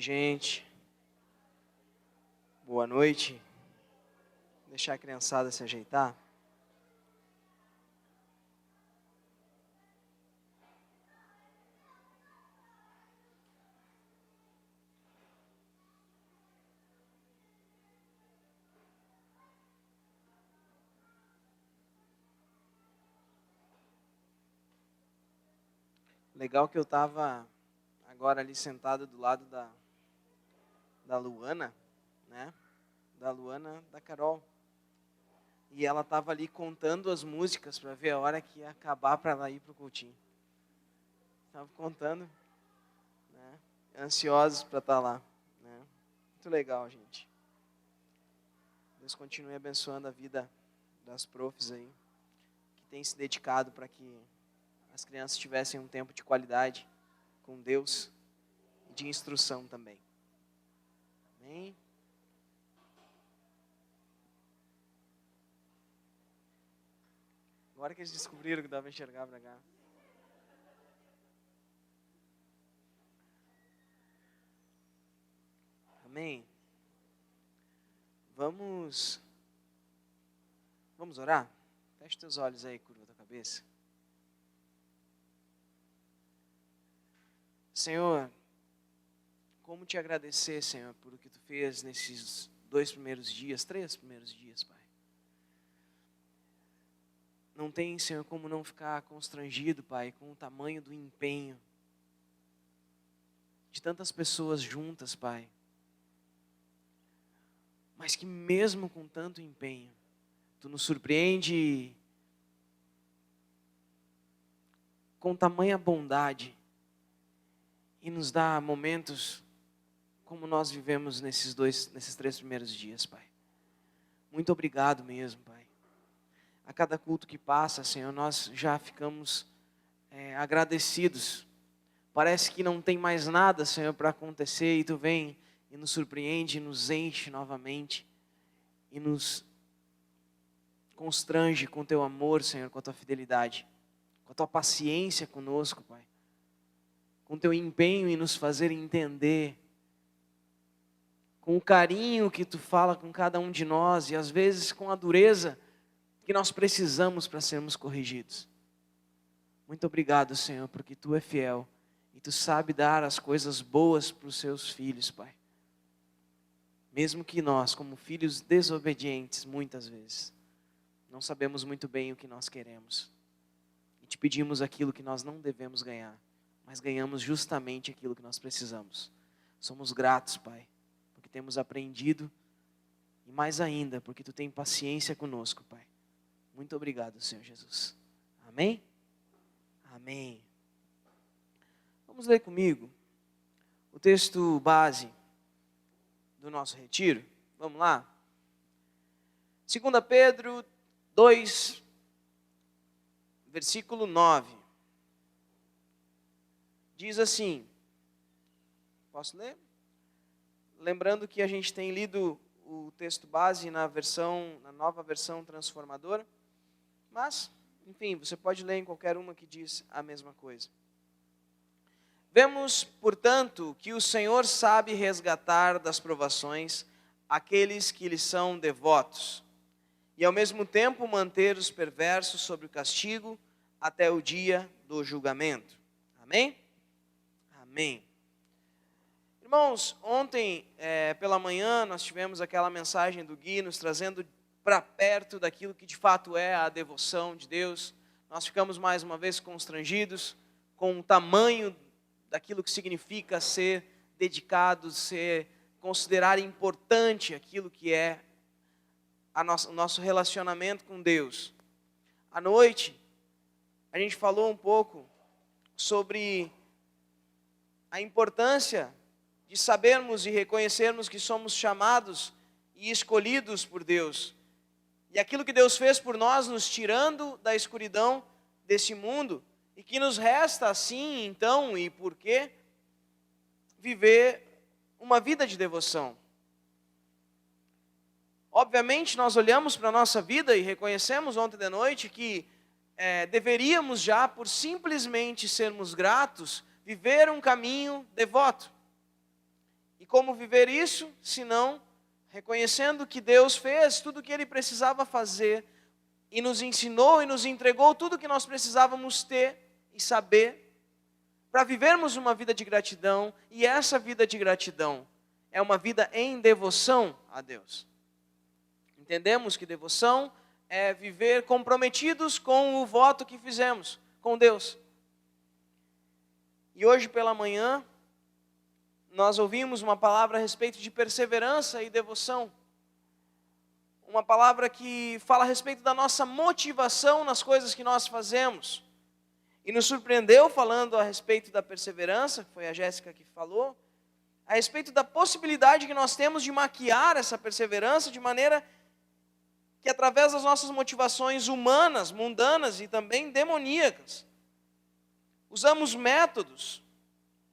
gente. Boa noite. Deixar a criançada se ajeitar. Legal que eu estava agora ali sentado do lado da Luana, né? Da Luana, da Carol. E ela estava ali contando as músicas para ver a hora que ia acabar para ela ir para o cultinho. Estava contando, né? Ansiosos para estar lá, né? Muito legal, gente. Deus continue abençoando a vida das profs aí, que tem se dedicado para que as crianças tivessem um tempo de qualidade com Deus e de instrução também. Amém? Agora que eles descobriram que dava para enxergar para cá. Amém? Vamos orar? Feche teus olhos aí, curva tua cabeça. Senhor, como te agradecer, Senhor, por o que tu fez nesses 3 primeiros dias, Pai. Não tem, Senhor, como não ficar constrangido, Pai, com o tamanho do empenho de tantas pessoas juntas, Pai. Mas que mesmo com tanto empenho, tu nos surpreende com tamanha bondade e nos dá momentos como nós vivemos nesses 3 primeiros dias, Pai. Muito obrigado mesmo, Pai. A cada culto que passa, Senhor, nós já ficamos agradecidos. Parece que não tem mais nada, Senhor, para acontecer e tu vem e nos surpreende, nos enche novamente e nos constrange com teu amor, Senhor, com a tua fidelidade, com a tua paciência conosco, Pai, com teu empenho em nos fazer entender, com o carinho que tu fala com cada um de nós e às vezes com a dureza que nós precisamos para sermos corrigidos. Muito obrigado, Senhor, porque tu é fiel e tu sabe dar as coisas boas para os seus filhos, Pai. Mesmo que nós, como filhos desobedientes, muitas vezes, não sabemos muito bem o que nós queremos. E te pedimos aquilo que nós não devemos ganhar, mas ganhamos justamente aquilo que nós precisamos. Somos gratos, Pai, porque temos aprendido e mais ainda, porque tu tem paciência conosco, Pai. Muito obrigado, Senhor Jesus. Amém? Amém. Vamos ler comigo o texto base do nosso retiro. Vamos lá? 2 Pedro 2, versículo 9. Diz assim, posso ler? Lembrando que a gente tem lido o texto base na nova versão transformadora, mas, enfim, você pode ler em qualquer uma que diz a mesma coisa. Vemos, portanto, que o Senhor sabe resgatar das provações aqueles que lhe são devotos, e ao mesmo tempo manter os perversos sob o castigo até o dia do julgamento. Amém? Amém. Irmãos, ontem pela manhã nós tivemos aquela mensagem do Gui nos trazendo para perto daquilo que de fato é a devoção de Deus. Nós ficamos mais uma vez constrangidos com o tamanho daquilo que significa ser dedicado, considerar importante aquilo que é o nosso relacionamento com Deus. À noite, a gente falou um pouco sobre a importância de sabermos e reconhecermos que somos chamados e escolhidos por Deus. E aquilo que Deus fez por nós, nos tirando da escuridão desse mundo, e que nos resta assim, então, e por quê? Viver uma vida de devoção. Obviamente, nós olhamos para a nossa vida e reconhecemos ontem de noite que deveríamos já, por simplesmente sermos gratos, viver um caminho devoto. E como viver isso, senão reconhecendo que Deus fez tudo o que Ele precisava fazer e nos ensinou e nos entregou tudo o que nós precisávamos ter e saber para vivermos uma vida de gratidão, e essa vida de gratidão é uma vida em devoção a Deus. Entendemos que devoção é viver comprometidos com o voto que fizemos com Deus. E hoje pela manhã, nós ouvimos uma palavra a respeito de perseverança e devoção. Uma palavra que fala a respeito da nossa motivação nas coisas que nós fazemos. E nos surpreendeu falando a respeito da perseverança, foi a Jéssica que falou, a respeito da possibilidade que nós temos de maquiar essa perseverança de maneira que através das nossas motivações humanas, mundanas e também demoníacas, usamos métodos.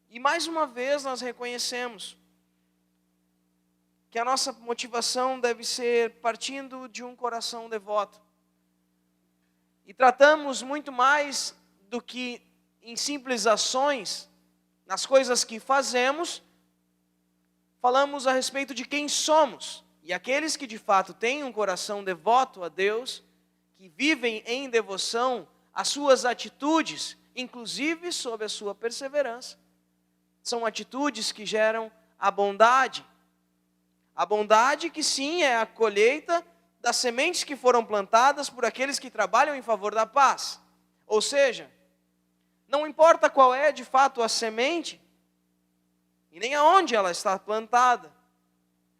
E mais uma vez nós reconhecemos que a nossa motivação deve ser partindo de um coração devoto. E tratamos muito mais do que em simples ações, nas coisas que fazemos, falamos a respeito de quem somos. E aqueles que de fato têm um coração devoto a Deus, que vivem em devoção, as suas atitudes, inclusive sob a sua perseverança, são atitudes que geram a bondade. A bondade que sim é a colheita das sementes que foram plantadas por aqueles que trabalham em favor da paz. Ou seja, não importa qual é de fato a semente, e nem aonde ela está plantada,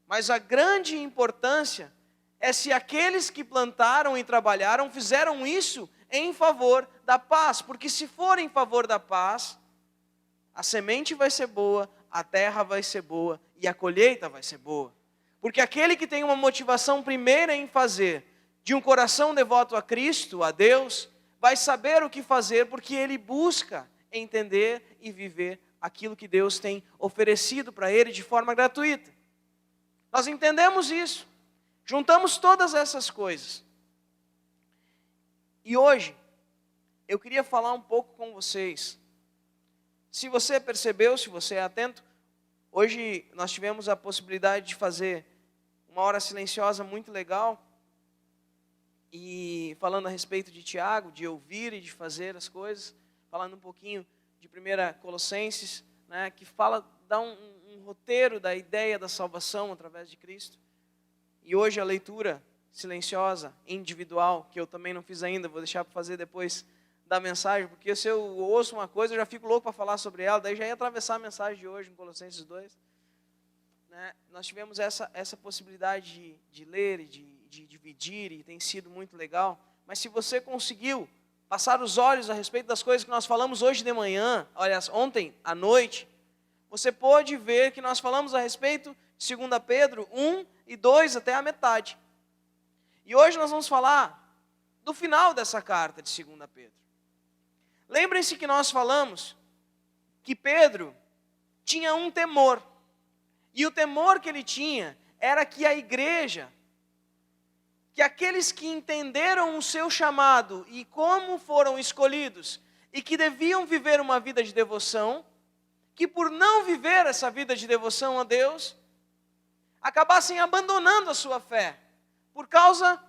mas a grande importância é se aqueles que plantaram e trabalharam fizeram isso em favor da paz. Porque se for em favor da paz, a semente vai ser boa, a terra vai ser boa e a colheita vai ser boa. Porque aquele que tem uma motivação primeira em fazer, de um coração devoto a Cristo, a Deus, vai saber o que fazer, porque ele busca entender e viver aquilo que Deus tem oferecido para ele de forma gratuita. Nós entendemos isso, juntamos todas essas coisas. E hoje, eu queria falar um pouco com vocês. Se você percebeu, se você é atento, hoje nós tivemos a possibilidade de fazer uma hora silenciosa muito legal. E falando a respeito de Tiago, de ouvir e de fazer as coisas, falando um pouquinho de 1 Colossenses, né, que dá um roteiro da ideia da salvação através de Cristo. E hoje a leitura silenciosa, individual, que eu também não fiz ainda, vou deixar para fazer depois da mensagem, porque se eu ouço uma coisa, eu já fico louco para falar sobre ela, daí já ia atravessar a mensagem de hoje, em Colossenses 2. Né? Nós tivemos essa possibilidade de ler e de dividir, e tem sido muito legal. Mas se você conseguiu passar os olhos a respeito das coisas que nós falamos hoje de manhã, aliás, ontem à noite, você pode ver que nós falamos a respeito de 2 Pedro 1 e 2 até a metade. E hoje nós vamos falar do final dessa carta de 2 Pedro. Lembrem-se que nós falamos que Pedro tinha um temor. E o temor que ele tinha era que a igreja, que aqueles que entenderam o seu chamado e como foram escolhidos, e que deviam viver uma vida de devoção, que por não viver essa vida de devoção a Deus, acabassem abandonando a sua fé, por causa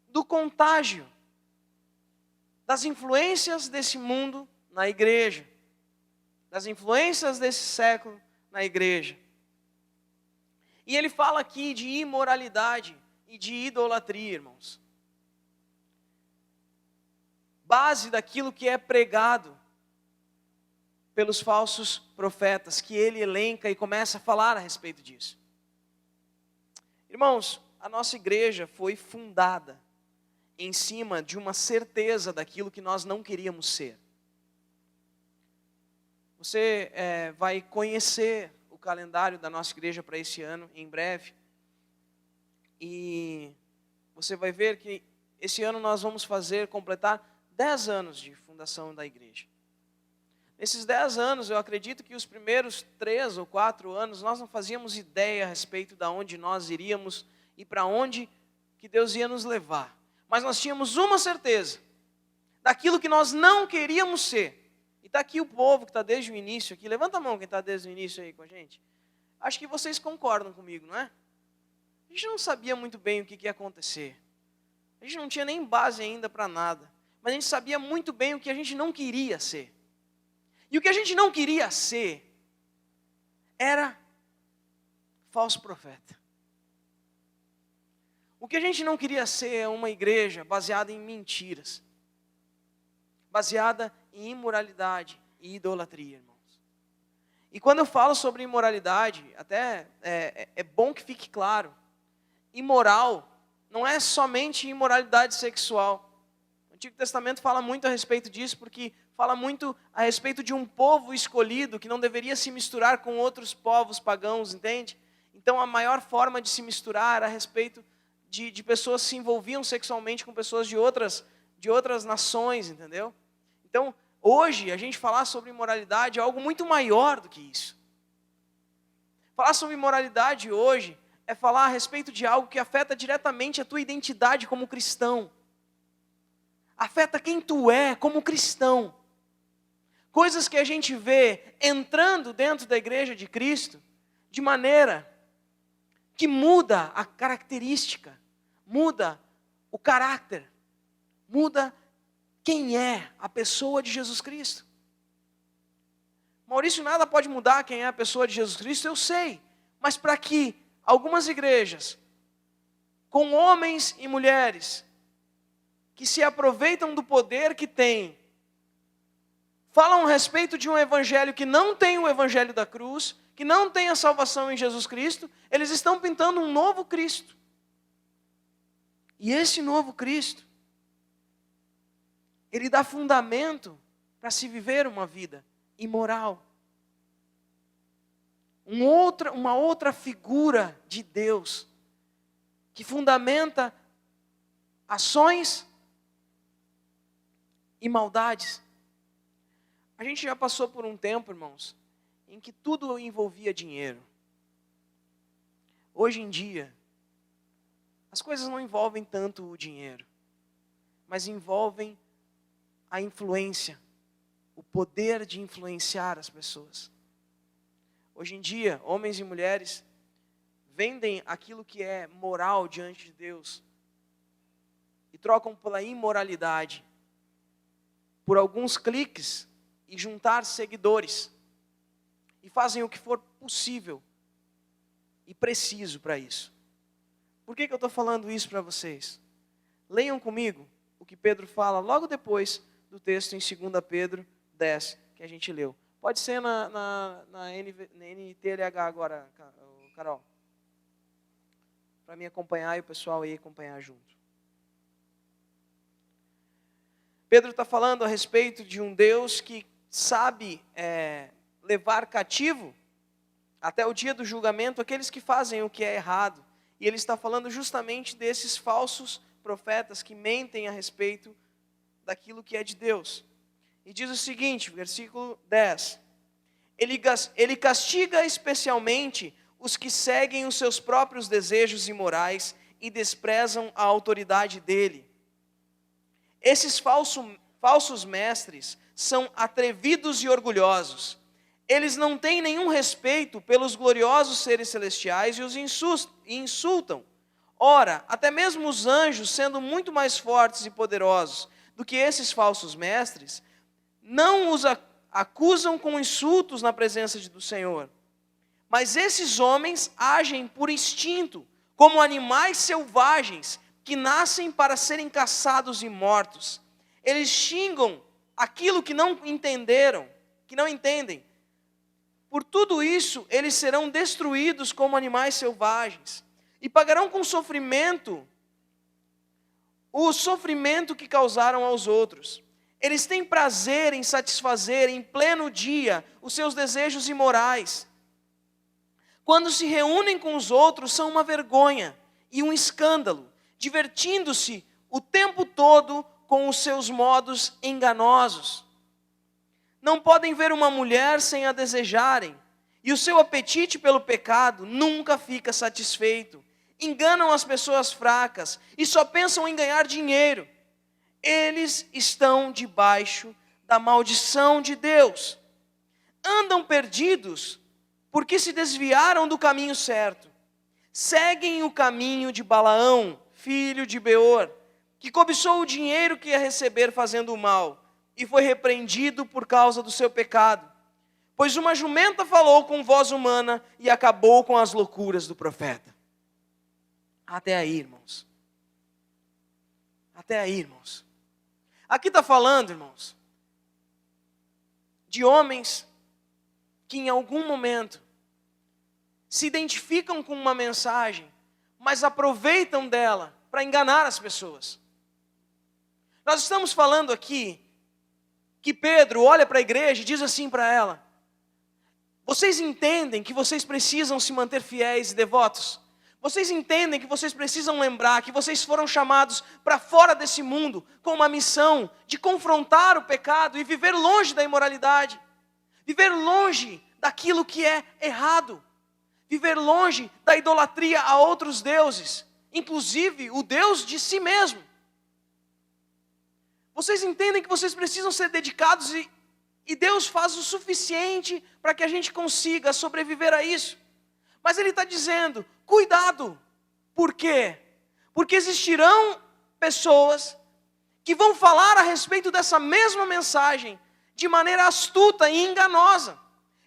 do contágio, das influências desse mundo na igreja, das influências desse século na igreja. E ele fala aqui de imoralidade e de idolatria, irmãos. Base daquilo que é pregado pelos falsos profetas, que ele elenca e começa a falar a respeito disso. Irmãos, a nossa igreja foi fundada em cima de uma certeza daquilo que nós não queríamos ser. Você vai conhecer o calendário da nossa igreja para esse ano, em breve. E você vai ver que esse ano nós vamos completar 10 anos de fundação da igreja. Nesses 10 anos, eu acredito que os primeiros 3 ou 4 anos, nós não fazíamos ideia a respeito de onde nós iríamos e para onde que Deus ia nos levar. Mas nós tínhamos uma certeza, daquilo que nós não queríamos ser. E está aqui o povo que está desde o início aqui. Levanta a mão quem está desde o início aí com a gente. Acho que vocês concordam comigo, não é? A gente não sabia muito bem o que ia acontecer. A gente não tinha nem base ainda para nada. Mas a gente sabia muito bem o que a gente não queria ser. E o que a gente não queria ser era falso profeta. O que a gente não queria ser é uma igreja baseada em mentiras. Baseada em imoralidade e idolatria, irmãos. E quando eu falo sobre imoralidade, até é bom que fique claro. Imoral não é somente imoralidade sexual. O Antigo Testamento fala muito a respeito disso, porque fala muito a respeito de um povo escolhido que não deveria se misturar com outros povos pagãos, entende? Então a maior forma de se misturar era a respeito de pessoas que se envolviam sexualmente com pessoas de outras nações, entendeu? Então, hoje, a gente falar sobre imoralidade é algo muito maior do que isso. Falar sobre imoralidade hoje é falar a respeito de algo que afeta diretamente a tua identidade como cristão. Afeta quem tu é como cristão. Coisas que a gente vê entrando dentro da igreja de Cristo de maneira que muda a característica, muda o caráter, muda quem é a pessoa de Jesus Cristo. Maurício, nada pode mudar quem é a pessoa de Jesus Cristo, eu sei. Mas para que algumas igrejas, com homens e mulheres, que se aproveitam do poder que têm, falam a respeito de um evangelho que não tem o evangelho da cruz, que não tem a salvação em Jesus Cristo, eles estão pintando um novo Cristo. E esse novo Cristo, ele dá fundamento para se viver uma vida imoral. Uma outra figura de Deus, que fundamenta ações e maldades. A gente já passou por um tempo, irmãos, em que tudo envolvia dinheiro. Hoje em dia, as coisas não envolvem tanto o dinheiro, mas envolvem a influência, o poder de influenciar as pessoas. Hoje em dia, homens e mulheres vendem aquilo que é moral diante de Deus e trocam pela imoralidade, por alguns cliques e juntar seguidores, e fazem o que for possível e preciso para isso. Por que eu estou falando isso para vocês? Leiam comigo o que Pedro fala logo depois do texto em 2 Pedro 10, que a gente leu. Pode ser na NTLH agora, Carol. Para mim acompanhar e o pessoal aí acompanhar junto. Pedro está falando a respeito de um Deus que sabe levar cativo até o dia do julgamento aqueles que fazem o que é errado. E ele está falando justamente desses falsos profetas que mentem a respeito daquilo que é de Deus. E diz o seguinte, versículo 10. Ele castiga especialmente os que seguem os seus próprios desejos imorais e desprezam a autoridade dele. Esses falsos mestres são atrevidos e orgulhosos. Eles não têm nenhum respeito pelos gloriosos seres celestiais e os insultam. Ora, até mesmo os anjos, sendo muito mais fortes e poderosos do que esses falsos mestres, não os acusam com insultos na presença do Senhor. Mas esses homens agem por instinto, como animais selvagens que nascem para serem caçados e mortos. Eles xingam aquilo que não entenderam, que não entendem. Por tudo isso, eles serão destruídos como animais selvagens e pagarão com sofrimento o sofrimento que causaram aos outros. Eles têm prazer em satisfazer em pleno dia os seus desejos imorais. Quando se reúnem com os outros, são uma vergonha e um escândalo, divertindo-se o tempo todo com os seus modos enganosos. Não podem ver uma mulher sem a desejarem, e o seu apetite pelo pecado nunca fica satisfeito. Enganam as pessoas fracas e só pensam em ganhar dinheiro. Eles estão debaixo da maldição de Deus. Andam perdidos porque se desviaram do caminho certo. Seguem o caminho de Balaão, filho de Beor, que cobiçou o dinheiro que ia receber fazendo o mal, e foi repreendido por causa do seu pecado. Pois uma jumenta falou com voz humana e acabou com as loucuras do profeta. Até aí, irmãos. Até aí, irmãos. Aqui está falando, irmãos, de homens que em algum momento se identificam com uma mensagem, mas aproveitam dela para enganar as pessoas. Nós estamos falando aqui que Pedro olha para a igreja e diz assim para ela: vocês entendem que vocês precisam se manter fiéis e devotos? Vocês entendem que vocês precisam lembrar que vocês foram chamados para fora desse mundo com uma missão de confrontar o pecado e viver longe da imoralidade, viver longe daquilo que é errado, viver longe da idolatria a outros deuses, inclusive o Deus de si mesmo. Vocês entendem que vocês precisam ser dedicados e Deus faz o suficiente para que a gente consiga sobreviver a isso. Mas Ele está dizendo, cuidado. Por quê? Porque existirão pessoas que vão falar a respeito dessa mesma mensagem de maneira astuta e enganosa.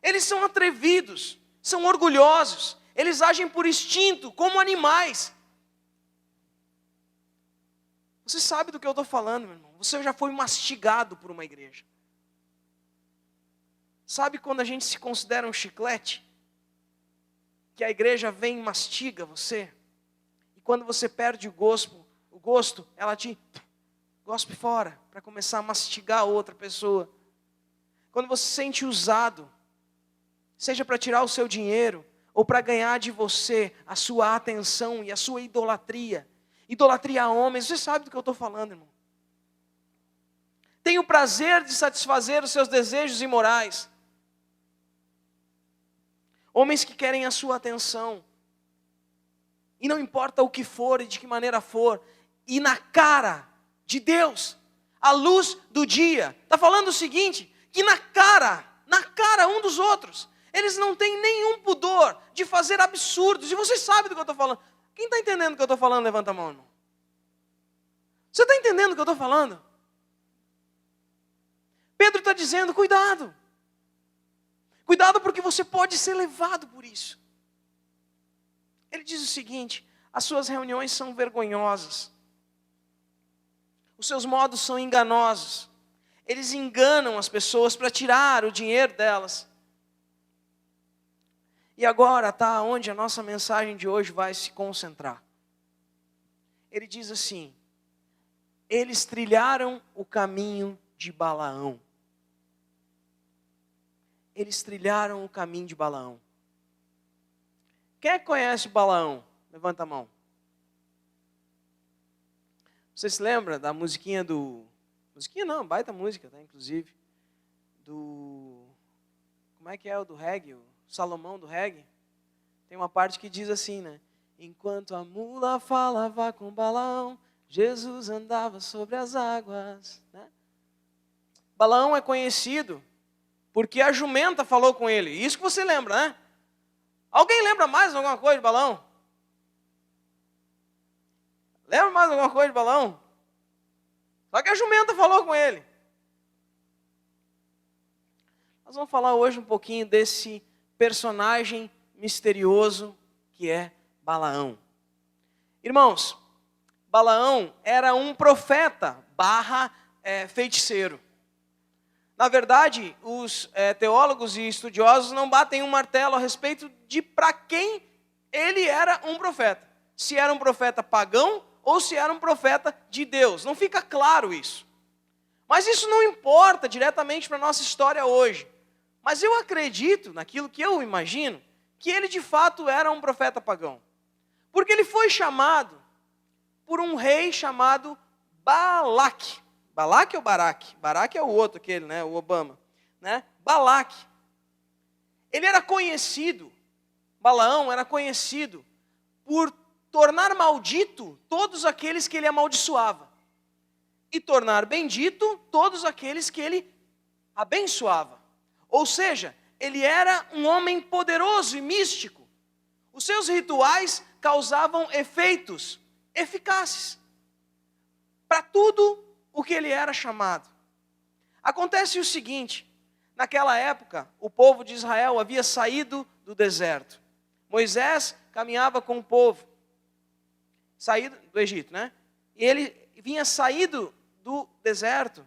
Eles são atrevidos, são orgulhosos, eles agem por instinto, como animais. Você sabe do que eu estou falando, meu irmão? Você já foi mastigado por uma igreja. Sabe quando a gente se considera um chiclete? Que a igreja vem e mastiga você? E quando você perde o gosto, ela te gospe fora, para começar a mastigar a outra pessoa. Quando você se sente usado, seja para tirar o seu dinheiro, ou para ganhar de você a sua atenção e a sua idolatria. Idolatria a homens, você sabe do que eu estou falando, irmão. Tem o prazer de satisfazer os seus desejos imorais. Homens que querem a sua atenção. E não importa o que for e de que maneira for. E na cara de Deus, à luz do dia. Está falando o seguinte, que na cara um dos outros, eles não têm nenhum pudor de fazer absurdos. E vocês sabem do que eu estou falando. Quem está entendendo o que eu estou falando, levanta a mão, irmão. Você está entendendo o que eu estou falando? Pedro está dizendo, cuidado. Cuidado porque você pode ser levado por isso. Ele diz o seguinte, as suas reuniões são vergonhosas. Os seus modos são enganosos. Eles enganam as pessoas para tirar o dinheiro delas. E agora está onde a nossa mensagem de hoje vai se concentrar. Ele diz assim, eles trilharam o caminho de Balaão. Eles trilharam o caminho de Balaão. Quem é que conhece Balaão? Levanta a mão. Você se lembra da musiquinha do... Musiquinha não, baita música, tá? Inclusive. Como é que é o do reggae? O Salomão do reggae? Tem uma parte que diz assim, né? Enquanto a mula falava com Balaão, Jesus andava sobre as águas. Né? Balaão é conhecido porque a jumenta falou com ele. Isso que você lembra, né? Alguém lembra mais alguma coisa de Balaão? Lembra mais alguma coisa de Balaão? Só que a jumenta falou com ele. Nós vamos falar hoje um pouquinho desse personagem misterioso que é Balaão. Irmãos, Balaão era um profeta / feiticeiro. Na verdade, os teólogos e estudiosos não batem um martelo a respeito de para quem ele era um profeta. Se era um profeta pagão ou se era um profeta de Deus. Não fica claro isso. Mas isso não importa diretamente para a nossa história hoje. Mas eu acredito, naquilo que eu imagino, que ele de fato era um profeta pagão. Porque ele foi chamado por um rei chamado Balaque. Balaque ou Baraque? Baraque é o outro, aquele, né? O Obama. Né? Balaque. Ele era conhecido, Balaão era conhecido por tornar maldito todos aqueles que ele amaldiçoava. E tornar bendito todos aqueles que ele abençoava. Ou seja, ele era um homem poderoso e místico. Os seus rituais causavam efeitos eficazes para tudo o que ele era chamado. Acontece o seguinte: naquela época, o povo de Israel havia saído do deserto. Moisés caminhava com o povo, saído do Egito, né? E ele vinha saído do deserto,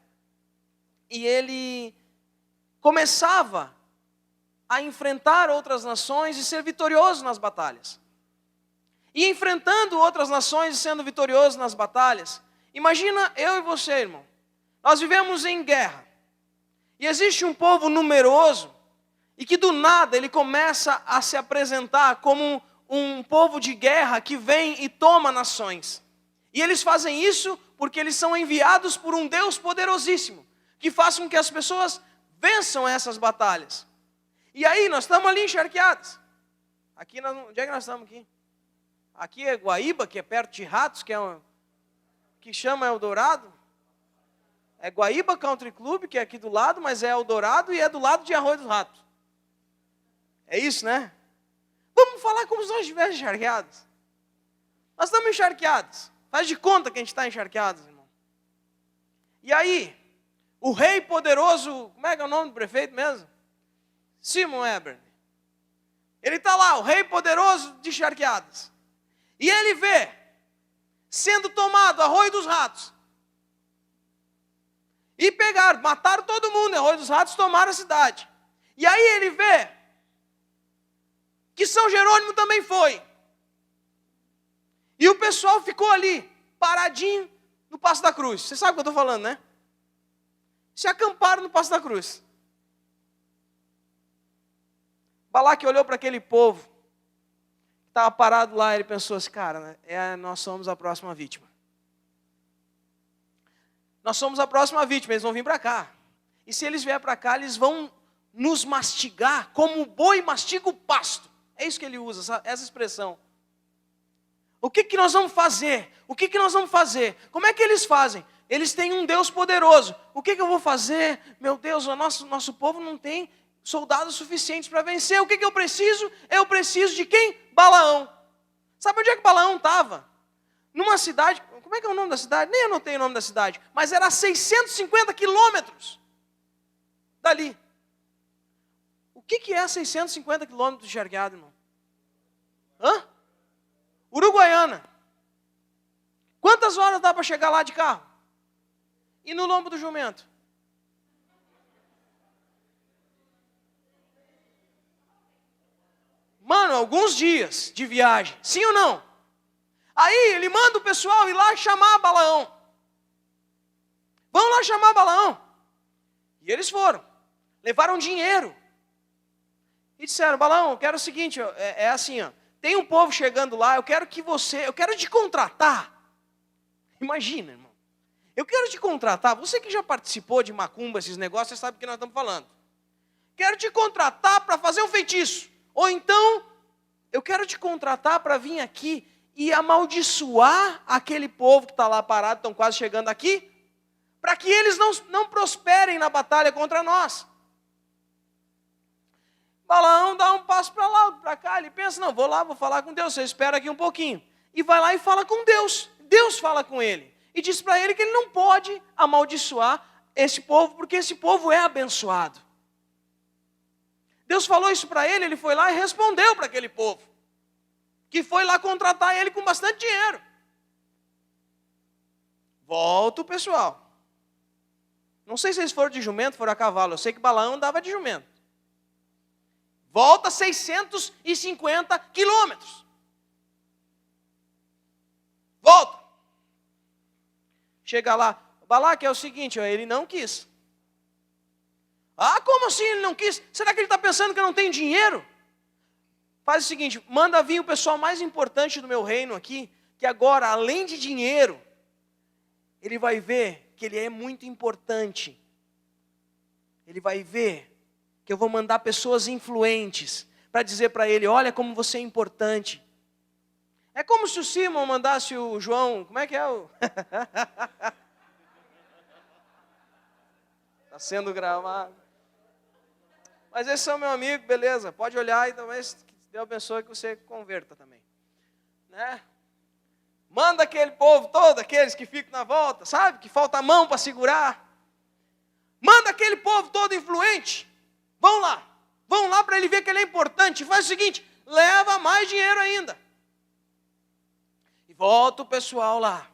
e ele começava a enfrentar outras nações e ser vitorioso nas batalhas. E enfrentando outras nações e sendo vitorioso nas batalhas, imagina eu e você, irmão. Nós vivemos em guerra. E existe um povo numeroso, e que do nada ele começa a se apresentar como um povo de guerra que vem e toma nações. E eles fazem isso porque eles são enviados por um Deus poderosíssimo, que faz com que as pessoas vençam essas batalhas. E aí, nós estamos ali encharqueados. Aqui, onde é que nós estamos aqui? Aqui é Guaíba, que é perto de Ratos, que chama Eldorado. É Guaíba Country Club, que é aqui do lado, mas é Eldorado e é do lado de Arroio dos Ratos. É isso, né? Vamos falar como se nós estivéssemos encharqueados. Nós estamos encharqueados. Faz de conta que a gente está encharqueados, irmão. E aí, o rei poderoso, como é que é o nome do prefeito mesmo? Simon Eber. Ele está lá, o rei poderoso de encharqueados. E ele vê, sendo tomado Arroio dos Ratos. E pegaram, mataram todo mundo, Arroio dos Ratos, tomaram a cidade. E aí ele vê que São Jerônimo também foi. E o pessoal ficou ali, paradinho, no Passo da Cruz. Você sabe o que eu estou falando, né? Se acamparam no Passo da Cruz. Balaque olhou para aquele povo que estava parado lá, ele pensou assim, cara, nós somos a próxima vítima. Nós somos a próxima vítima, eles vão vir para cá. E se eles vierem para cá, eles vão nos mastigar como o boi mastiga o pasto. É isso que ele usa, essa expressão. O que nós vamos fazer? O que nós vamos fazer? Como é que eles fazem? Eles têm um Deus poderoso. O que eu vou fazer? Meu Deus, o nosso povo não tem soldados suficientes para vencer. O que eu preciso? Eu preciso de quem? Balaão. Sabe onde é que Balaão estava? Numa cidade, como é que é o nome da cidade? Nem anotei o nome da cidade, mas era a 650 quilômetros dali. O que é 650 quilômetros de encharqueado, irmão? Hã? Uruguaiana. Quantas horas dá para chegar lá de carro? E no lombo do jumento? Mano, alguns dias de viagem. Sim ou não? Aí ele manda o pessoal ir lá chamar Balaão. Vão lá chamar Balaão. E eles foram. Levaram dinheiro. E disseram, Balaão, eu quero o seguinte, é assim, ó. Tem um povo chegando lá, eu quero te contratar. Imagina, irmão. Eu quero te contratar, você que já participou de macumba, esses negócios, você sabe o que nós estamos falando. Quero te contratar para fazer um feitiço. Ou então, eu quero te contratar para vir aqui e amaldiçoar aquele povo que está lá parado, estão quase chegando aqui, para que eles não prosperem na batalha contra nós. Balaão dá um passo para lá, outro para cá, ele pensa, não, vou lá, vou falar com Deus, você espera aqui um pouquinho. E vai lá e fala com Deus. Deus fala com ele. E diz para ele que ele não pode amaldiçoar esse povo, porque esse povo é abençoado. Deus falou isso para ele, ele foi lá e respondeu para aquele povo, que foi lá contratar ele com bastante dinheiro. Volta o pessoal. Não sei se eles foram de jumento, foram a cavalo, eu sei que Balaão andava de jumento. Volta 650 quilômetros. Volta. Chega lá. Balaque é o seguinte, ó, ele não quis. Ah, como assim ele não quis? Será que ele está pensando que eu não tenho dinheiro? Faz o seguinte, manda vir o pessoal mais importante do meu reino aqui, que agora, além de dinheiro, ele vai ver que ele é muito importante. Ele vai ver que eu vou mandar pessoas influentes para dizer para ele, olha como você é importante. É como se o Simon mandasse o João, como é que é o... Está sendo gravado. Mas esse é o meu amigo, beleza. Pode olhar e talvez Deus abençoe que você converta também. Né? Manda aquele povo todo, aqueles que ficam na volta, sabe? Que falta a mão para segurar. Manda aquele povo todo influente. Vão lá para ele ver que ele é importante. Faz o seguinte, leva mais dinheiro ainda. E volta o pessoal lá.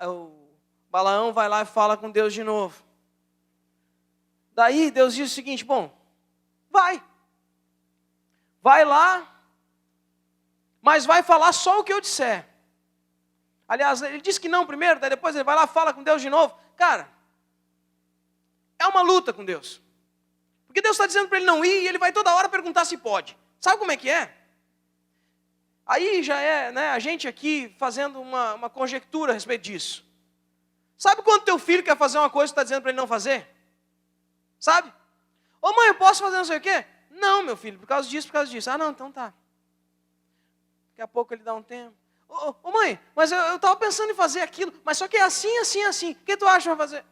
O Balaão vai lá e fala com Deus de novo. Daí Deus diz o seguinte, bom, vai lá, mas vai falar só o que eu disser. Aliás, ele disse que não primeiro, daí depois ele vai lá e fala com Deus de novo. Cara, é uma luta com Deus. Porque Deus está dizendo para ele não ir e ele vai toda hora perguntar se pode. Sabe como é que é? Aí já é, né, a gente aqui fazendo uma conjectura a respeito disso. Sabe quando teu filho quer fazer uma coisa e está dizendo para ele não fazer? Sabe? Ô mãe, eu posso fazer não sei o quê? Não, meu filho, por causa disso. Ah, não, então tá. Daqui a pouco ele dá um tempo. Ô mãe, mas eu estava pensando em fazer aquilo, mas só que é assim. O que tu acha que vai fazer?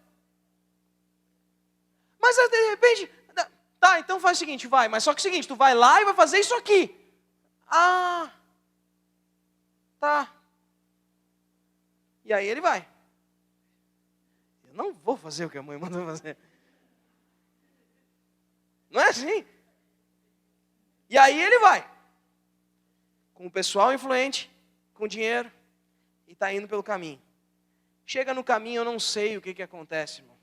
Mas de repente, tá, então faz o seguinte, vai. Mas só que é o seguinte, tu vai lá e vai fazer isso aqui. Ah, tá. E aí ele vai. Eu não vou fazer o que a mãe mandou fazer. Não é assim? E aí ele vai. Com o pessoal influente, com dinheiro, e está indo pelo caminho. Chega no caminho, eu não sei o que acontece, irmão.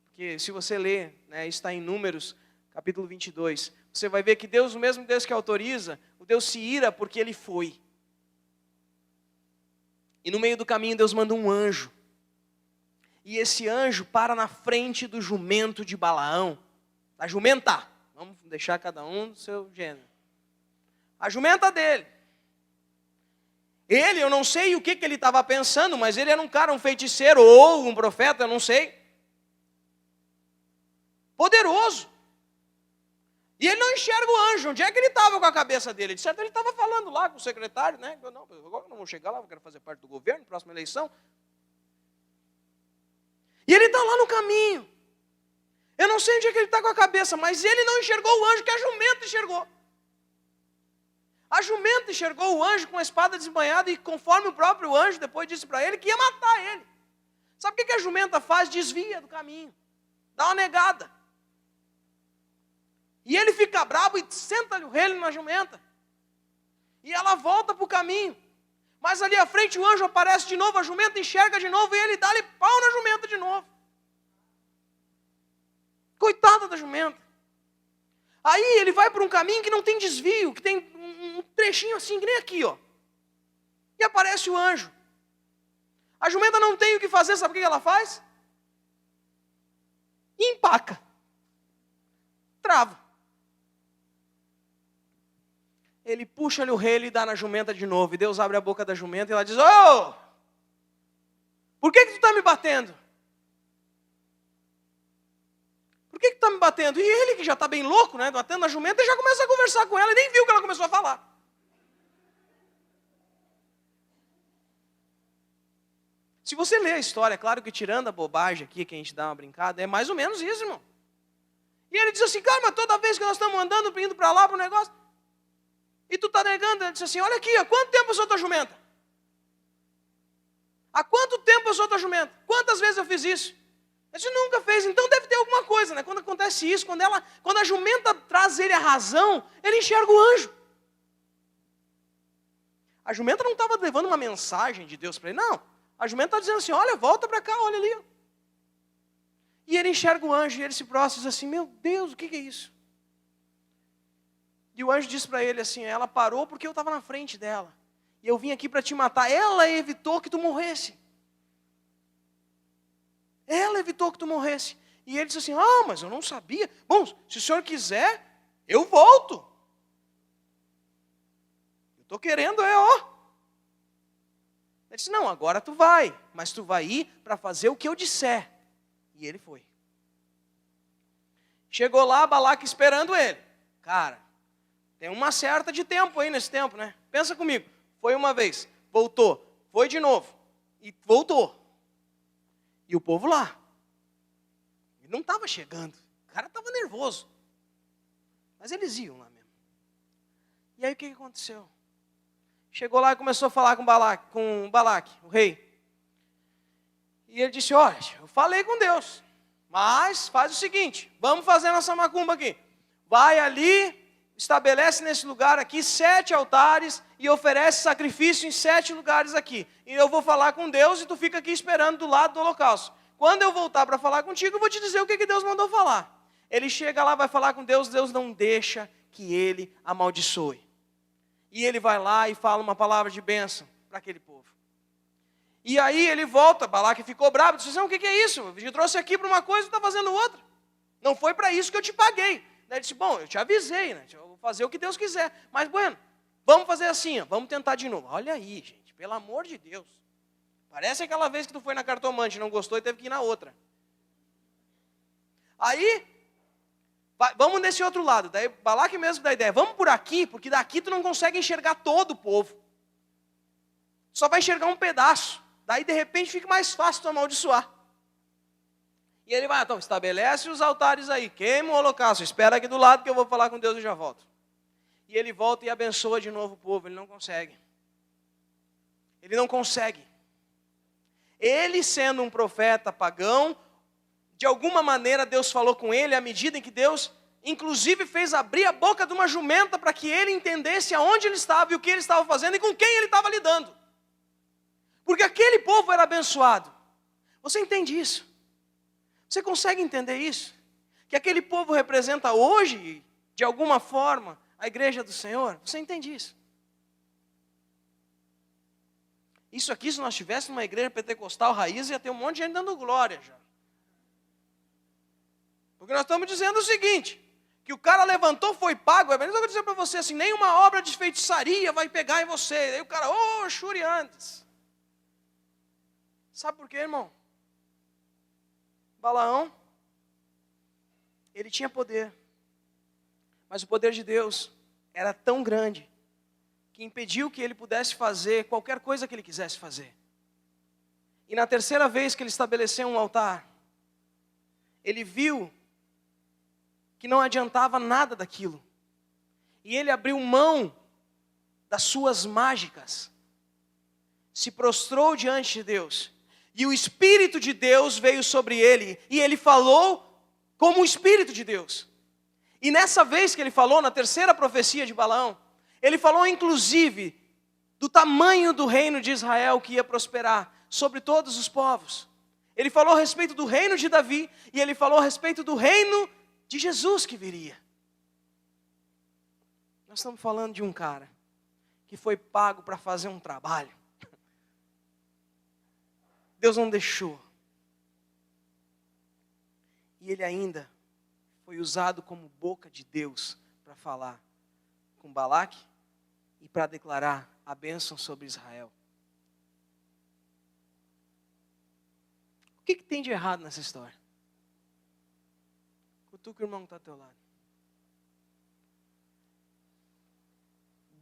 Porque se você ler, né, isso está em Números, capítulo 22, você vai ver que Deus, o mesmo Deus que autoriza, o Deus se ira porque ele foi. E no meio do caminho Deus manda um anjo. E esse anjo para na frente do jumento de Balaão. A jumenta, vamos deixar cada um do seu gênero. A jumenta dele. Ele, eu não sei o que ele estava pensando, mas ele era um cara, um feiticeiro ou um profeta, eu não sei. Poderoso. E ele não enxerga o anjo. Onde é que ele estava com a cabeça dele? De certo, ele estava falando lá com o secretário, né? Não, agora eu não vou chegar lá, eu quero fazer parte do governo, próxima eleição. E ele está lá no caminho. Eu não sei onde é que ele está com a cabeça, mas ele não enxergou o anjo que a jumenta enxergou. A jumenta enxergou o anjo com a espada desembainhada e conforme o próprio anjo depois disse para ele que ia matar ele. Sabe o que a jumenta faz? Desvia do caminho. Dá uma negada. E ele fica bravo e senta-lhe o relho na jumenta. E ela volta para o caminho. Mas ali à frente o anjo aparece de novo, a jumenta enxerga de novo e ele dá-lhe pau na jumenta de novo. Coitada da jumenta. Aí ele vai por um caminho que não tem desvio, que tem um trechinho assim, que nem aqui, ó. E aparece o anjo. A jumenta não tem o que fazer, sabe o que ela faz? Empaca. Trava. Ele puxa-lhe o relho e dá na jumenta de novo. E Deus abre a boca da jumenta e ela diz, ô! Por que tu está me batendo? Por que tu está me batendo? E ele, que já está bem louco, né? Batendo na jumenta, e já começa a conversar com ela. E nem viu que ela começou a falar. Se você ler a história, é claro que tirando a bobagem aqui, que a gente dá uma brincada, é mais ou menos isso, irmão. E ele diz assim, cara, mas toda vez que nós estamos andando, indo para lá, para o negócio, e tu está negando, ele diz assim, olha aqui, há quanto tempo eu sou tua jumenta? Há quanto tempo eu sou tua jumenta? Quantas vezes eu fiz isso? Ele disse, nunca fez, então deve ter alguma coisa, né? Quando acontece isso, quando a jumenta traz ele a razão, ele enxerga o anjo. A jumenta não estava levando uma mensagem de Deus para ele, não. A jumenta está dizendo assim, olha, volta para cá, olha ali. E ele enxerga o anjo e ele se prostra e diz assim, meu Deus, o que é isso? E o anjo disse para ele assim, ela parou porque eu estava na frente dela. E eu vim aqui para te matar. Ela evitou que tu morresse. Ela evitou que tu morresse. E ele disse assim, mas eu não sabia. Bom, se o senhor quiser, eu volto. Eu estou querendo, Ele disse, não, agora tu vai. Mas tu vai ir para fazer o que eu disser. E ele foi. Chegou lá, Balaque esperando ele. Cara, tem uma certa de tempo aí nesse tempo, né? Pensa comigo. Foi uma vez, voltou, foi de novo. E voltou. E o povo lá. Ele não estava chegando. cara estava nervoso. Mas eles iam lá mesmo. E aí o que aconteceu? Chegou lá e começou a falar com Balaque, o rei. E ele disse, olha, eu falei com Deus, mas faz o seguinte, vamos fazer nossa macumba aqui. Vai ali, estabelece nesse lugar aqui 7 altares e oferece sacrifício em 7 lugares aqui. E eu vou falar com Deus e tu fica aqui esperando do lado do holocausto. Quando eu voltar para falar contigo, eu vou te dizer o que Deus mandou falar. Ele chega lá, vai falar com Deus, Deus não deixa que ele amaldiçoe. E ele vai lá e fala uma palavra de bênção para aquele povo. E aí ele volta, Balaque ficou bravo, disse, o que é isso? Eu te trouxe aqui para uma coisa e está fazendo outra. Não foi para isso que eu te paguei. Daí ele disse, bom, eu te avisei, né? Eu vou fazer o que Deus quiser. Mas, bueno, vamos fazer assim, ó, vamos tentar de novo. Olha aí, gente, pelo amor de Deus. Parece aquela vez que tu foi na cartomante, não gostou e teve que ir na outra. Aí, vamos nesse outro lado. Daí Balaque mesmo dá a ideia, vamos por aqui, porque daqui tu não consegue enxergar todo o povo. Só vai enxergar um pedaço. Daí, de repente, fica mais fácil tu amaldiçoar. E ele vai, então, estabelece os altares aí, queima o holocausto, espera aqui do lado que eu vou falar com Deus e já volto. E ele volta e abençoa de novo o povo, ele não consegue. Ele não consegue. Ele sendo um profeta pagão, de alguma maneira Deus falou com ele, à medida em que Deus, inclusive, fez abrir a boca de uma jumenta para que ele entendesse aonde ele estava e o que ele estava fazendo e com quem ele estava lidando. Porque aquele povo era abençoado. Você entende isso? Você consegue entender isso? Que aquele povo representa hoje, de alguma forma, a igreja do Senhor? Você entende isso? Isso aqui, se nós tivéssemos uma igreja pentecostal raiz, ia ter um monte de gente dando glória já. Porque nós estamos dizendo o seguinte, que o cara levantou, foi pago, é mesmo eu vou dizer para você assim, nenhuma obra de feitiçaria vai pegar em você. Aí o cara, xure antes. Sabe por quê, irmão? Balaão, ele tinha poder, mas o poder de Deus era tão grande, que impediu que ele pudesse fazer qualquer coisa que ele quisesse fazer. E na terceira vez que ele estabeleceu um altar, ele viu que não adiantava nada daquilo. E ele abriu mão das suas mágicas, se prostrou diante de Deus, e o Espírito de Deus veio sobre ele, e ele falou como o Espírito de Deus. E nessa vez que ele falou, na terceira profecia de Balaão, ele falou inclusive do tamanho do reino de Israel que ia prosperar sobre todos os povos. Ele falou a respeito do reino de Davi, e ele falou a respeito do reino de Jesus que viria. Nós estamos falando de um cara que foi pago para fazer um trabalho. Deus não deixou. E ele ainda foi usado como boca de Deus para falar com Balaque e para declarar a bênção sobre Israel. O que tem de errado nessa história? Cutuca o irmão que está ao teu lado.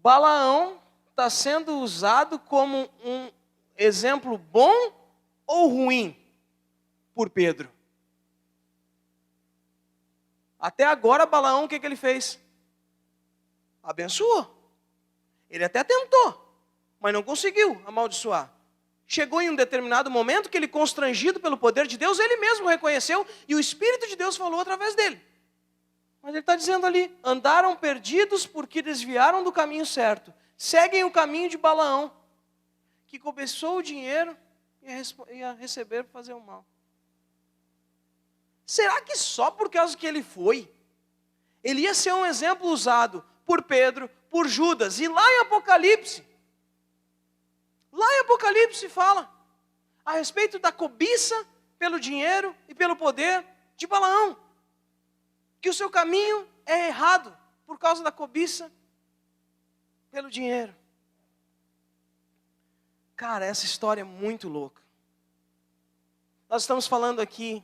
Balaão está sendo usado como um exemplo bom ou ruim por Pedro? Até agora Balaão, o que ele fez? Abençoou. Ele até tentou, mas não conseguiu amaldiçoar. Chegou em um determinado momento que ele, constrangido pelo poder de Deus, ele mesmo reconheceu e o Espírito de Deus falou através dele. Mas ele está dizendo ali, andaram perdidos porque desviaram do caminho certo. Seguem o caminho de Balaão, que cobiçou o dinheiro e ia receber para fazer o mal. Será que só por causa que ele foi, ele ia ser um exemplo usado por Pedro, por Judas? E lá em Apocalipse fala a respeito da cobiça pelo dinheiro e pelo poder de Balaão. Que o seu caminho é errado por causa da cobiça pelo dinheiro. Cara, essa história é muito louca. Nós estamos falando aqui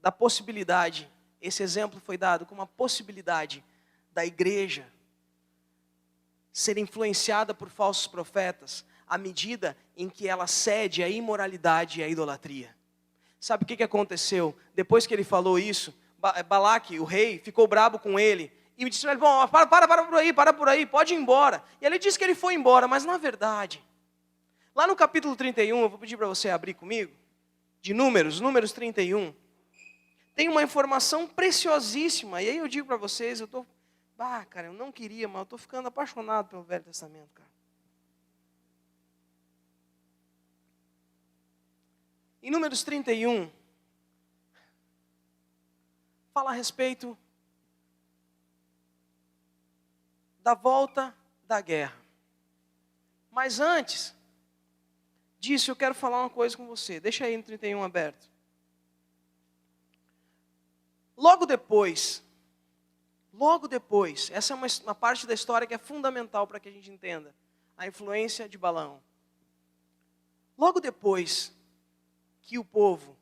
da possibilidade, esse exemplo foi dado como uma possibilidade da igreja ser influenciada por falsos profetas à medida em que ela cede à imoralidade e à idolatria. Sabe o que aconteceu? Depois que ele falou isso, Balaque, o rei, ficou brabo com ele. E disse, bom, para por aí, pode ir embora. E ele disse que ele foi embora, mas na verdade, lá no capítulo 31, eu vou pedir para você abrir comigo, de Números 31, tem uma informação preciosíssima. E aí eu digo para vocês, cara, eu não queria, mas eu estou ficando apaixonado pelo Velho Testamento, cara. Em Números 31, fala a respeito da volta da guerra. Mas antes disso, eu quero falar uma coisa com você. Deixa aí no 31 aberto. Logo depois, essa é uma parte da história que é fundamental para que a gente entenda a influência de Balaão. Logo depois que o povo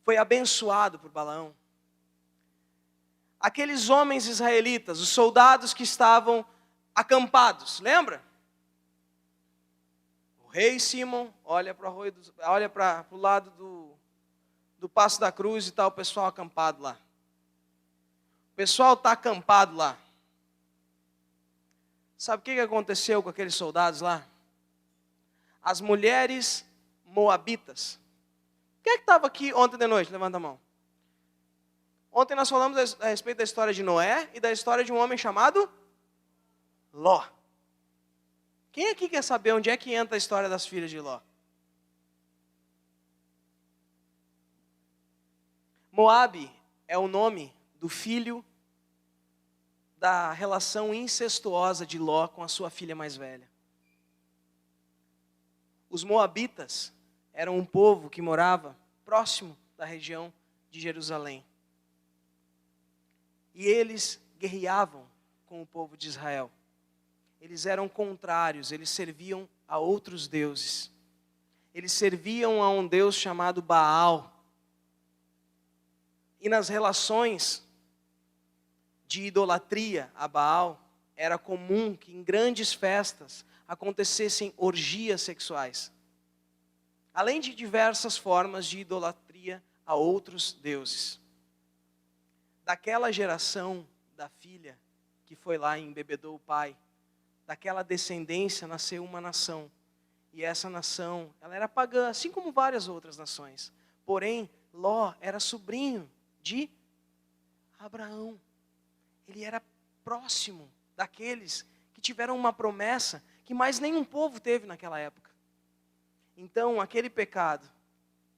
foi abençoado por Balaão, aqueles homens israelitas, os soldados que estavam acampados, lembra? O rei Simon olha para o lado do Passo da Cruz e está o pessoal acampado lá. O pessoal está acampado lá. Sabe o que aconteceu com aqueles soldados lá? As mulheres moabitas. Quem é que estava aqui ontem de noite? Levanta a mão. Ontem nós falamos a respeito da história de Noé e da história de um homem chamado Ló. Quem aqui quer saber onde é que entra a história das filhas de Ló? Moabe é o nome do filho da relação incestuosa de Ló com a sua filha mais velha. Os moabitas eram um povo que morava próximo da região de Jerusalém. E eles guerreavam com o povo de Israel. Eles eram contrários, eles serviam a outros deuses. Eles serviam a um deus chamado Baal. E nas relações de idolatria a Baal, era comum que em grandes festas acontecessem orgias sexuais. Além de diversas formas de idolatria a outros deuses. Daquela geração da filha que foi lá e embebedou o pai, daquela descendência nasceu uma nação. E essa nação, ela era pagã, assim como várias outras nações. Porém, Ló era sobrinho de Abraão. Ele era próximo daqueles que tiveram uma promessa que mais nenhum povo teve naquela época. Então, aquele pecado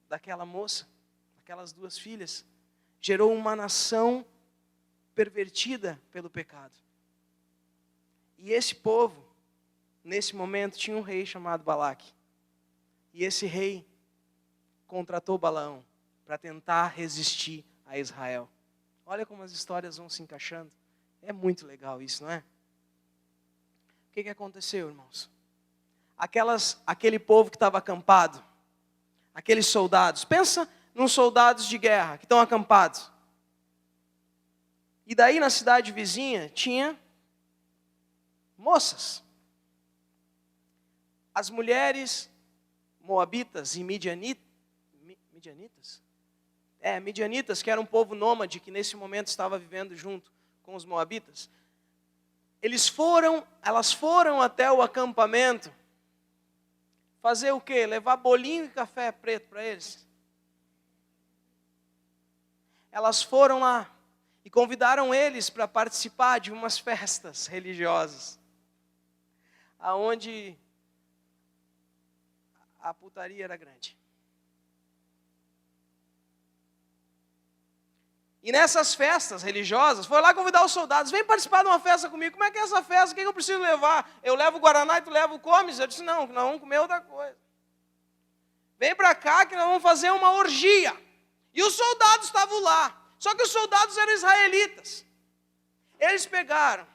daquela moça, daquelas duas filhas, gerou uma nação pervertida pelo pecado. E esse povo, nesse momento, tinha um rei chamado Balaque. E esse rei contratou Balaão para tentar resistir a Israel. Olha como as histórias vão se encaixando. É muito legal isso, não é? O que aconteceu, irmãos? Aquele povo que estava acampado, aqueles soldados, pensa nos soldados de guerra que estão acampados. E daí na cidade vizinha tinha moças. As mulheres moabitas e midianitas, que era um povo nômade que nesse momento estava vivendo junto com os moabitas. Elas foram até o acampamento fazer o quê? Levar bolinho e café preto para eles. Elas foram lá e convidaram eles para participar de umas festas religiosas, aonde a putaria era grande. E nessas festas religiosas, foi lá convidar os soldados, vem participar de uma festa comigo. Como é que é essa festa? O que eu preciso levar? Eu levo o Guaraná e tu leva o comes? Eu disse, não, nós vamos comer outra coisa. Vem para cá que nós vamos fazer uma orgia. E os soldados estavam lá. Só que os soldados eram israelitas. Eles pegaram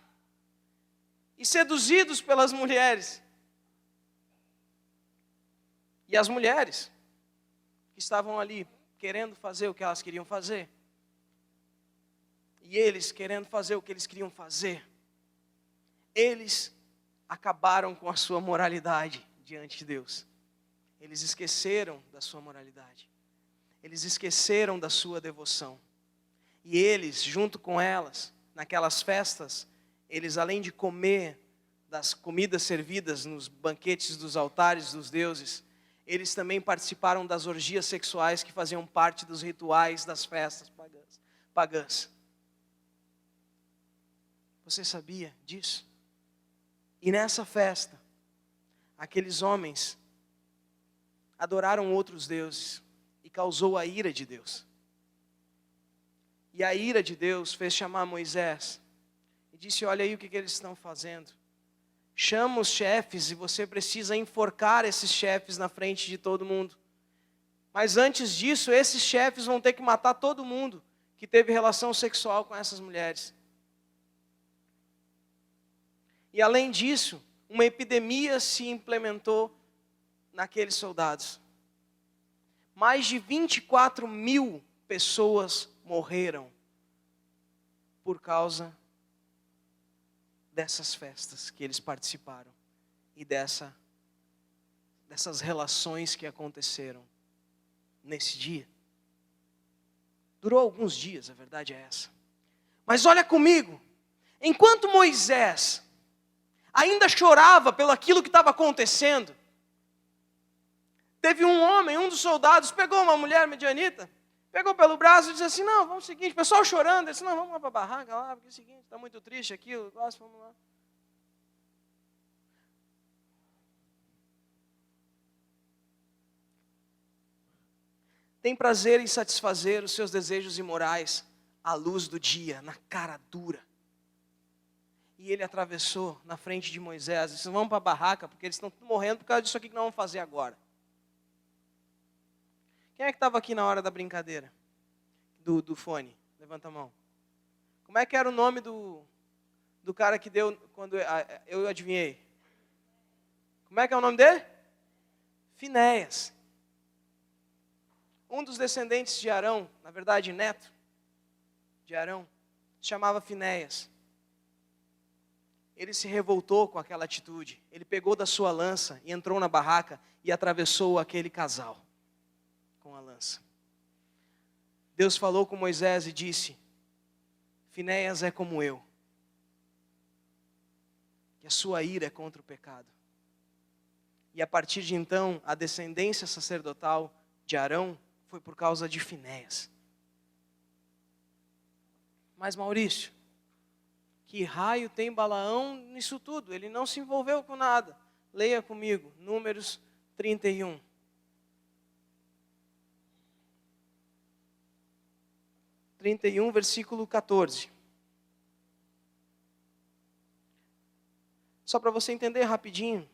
e seduzidos pelas mulheres. E as mulheres que estavam ali querendo fazer o que elas queriam fazer. E eles querendo fazer o que eles queriam fazer. Eles acabaram com a sua moralidade diante de Deus. eles esqueceram da sua moralidade. Eles esqueceram da sua devoção. E eles, junto com elas, naquelas festas, eles além de comer das comidas servidas nos banquetes dos altares dos deuses, eles também participaram das orgias sexuais que faziam parte dos rituais das festas pagãs. Você sabia disso? E nessa festa, aqueles homens adoraram outros deuses e causou a ira de Deus. E a ira de Deus fez chamar Moisés e disse: olha aí o que eles estão fazendo. Chama os chefes e você precisa enforcar esses chefes na frente de todo mundo. Mas antes disso, esses chefes vão ter que matar todo mundo que teve relação sexual com essas mulheres. E além disso, uma epidemia se implementou naqueles soldados. Mais de 24.000 pessoas morreram por causa dessas festas que eles participaram e dessas relações que aconteceram nesse dia. Durou alguns dias, a verdade é essa. Mas olha comigo, enquanto Moisés ainda chorava pelo aquilo que estava acontecendo, teve um homem, um dos soldados, pegou uma mulher medianita, pegou pelo braço e disse assim: não, vamos o seguinte, o pessoal chorando, ele disse: não, vamos lá para a barraca lá, porque é o seguinte, está muito triste aquilo, vamos lá. Tem prazer em satisfazer os seus desejos imorais à luz do dia, na cara dura. E ele atravessou na frente de Moisés e disse: vamos para a barraca, porque eles estão morrendo por causa disso aqui que nós vamos fazer agora. Quem é que estava aqui na hora da brincadeira? Do fone? Levanta a mão. Como é que era o nome do cara que deu quando eu adivinhei? Como é que é o nome dele? Finéias. Um dos descendentes de Arão, na verdade neto de Arão, se chamava Finéias. Ele se revoltou com aquela atitude. Ele pegou da sua lança e entrou na barraca e atravessou aquele casal com a lança. Deus falou com Moisés e disse: Finéias é como eu, que a sua ira é contra o pecado. E a partir de então, a descendência sacerdotal de Arão foi por causa de Finéias. Mas Maurício, que raio tem Balaão nisso tudo? Ele não se envolveu com nada. Leia comigo, Números 31. Versículo 14. Só para você entender rapidinho,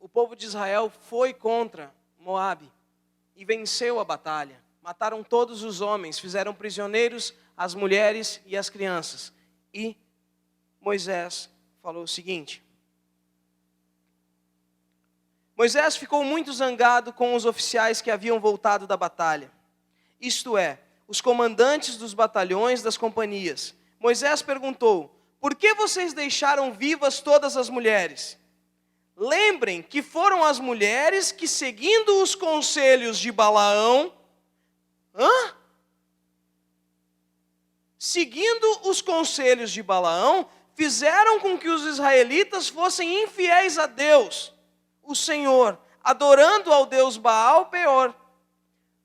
o povo de Israel foi contra Moabe e venceu a batalha. Mataram todos os homens, fizeram prisioneiros as mulheres e as crianças. E Moisés falou o seguinte: Moisés ficou muito zangado com os oficiais que haviam voltado da batalha, isto é, os comandantes dos batalhões das companhias. Moisés perguntou: por que vocês deixaram vivas todas as mulheres? Lembrem que foram as mulheres que, seguindo os conselhos de Balaão, seguindo os conselhos de Balaão, fizeram com que os israelitas fossem infiéis a Deus, o Senhor, adorando ao Deus Baal Peor.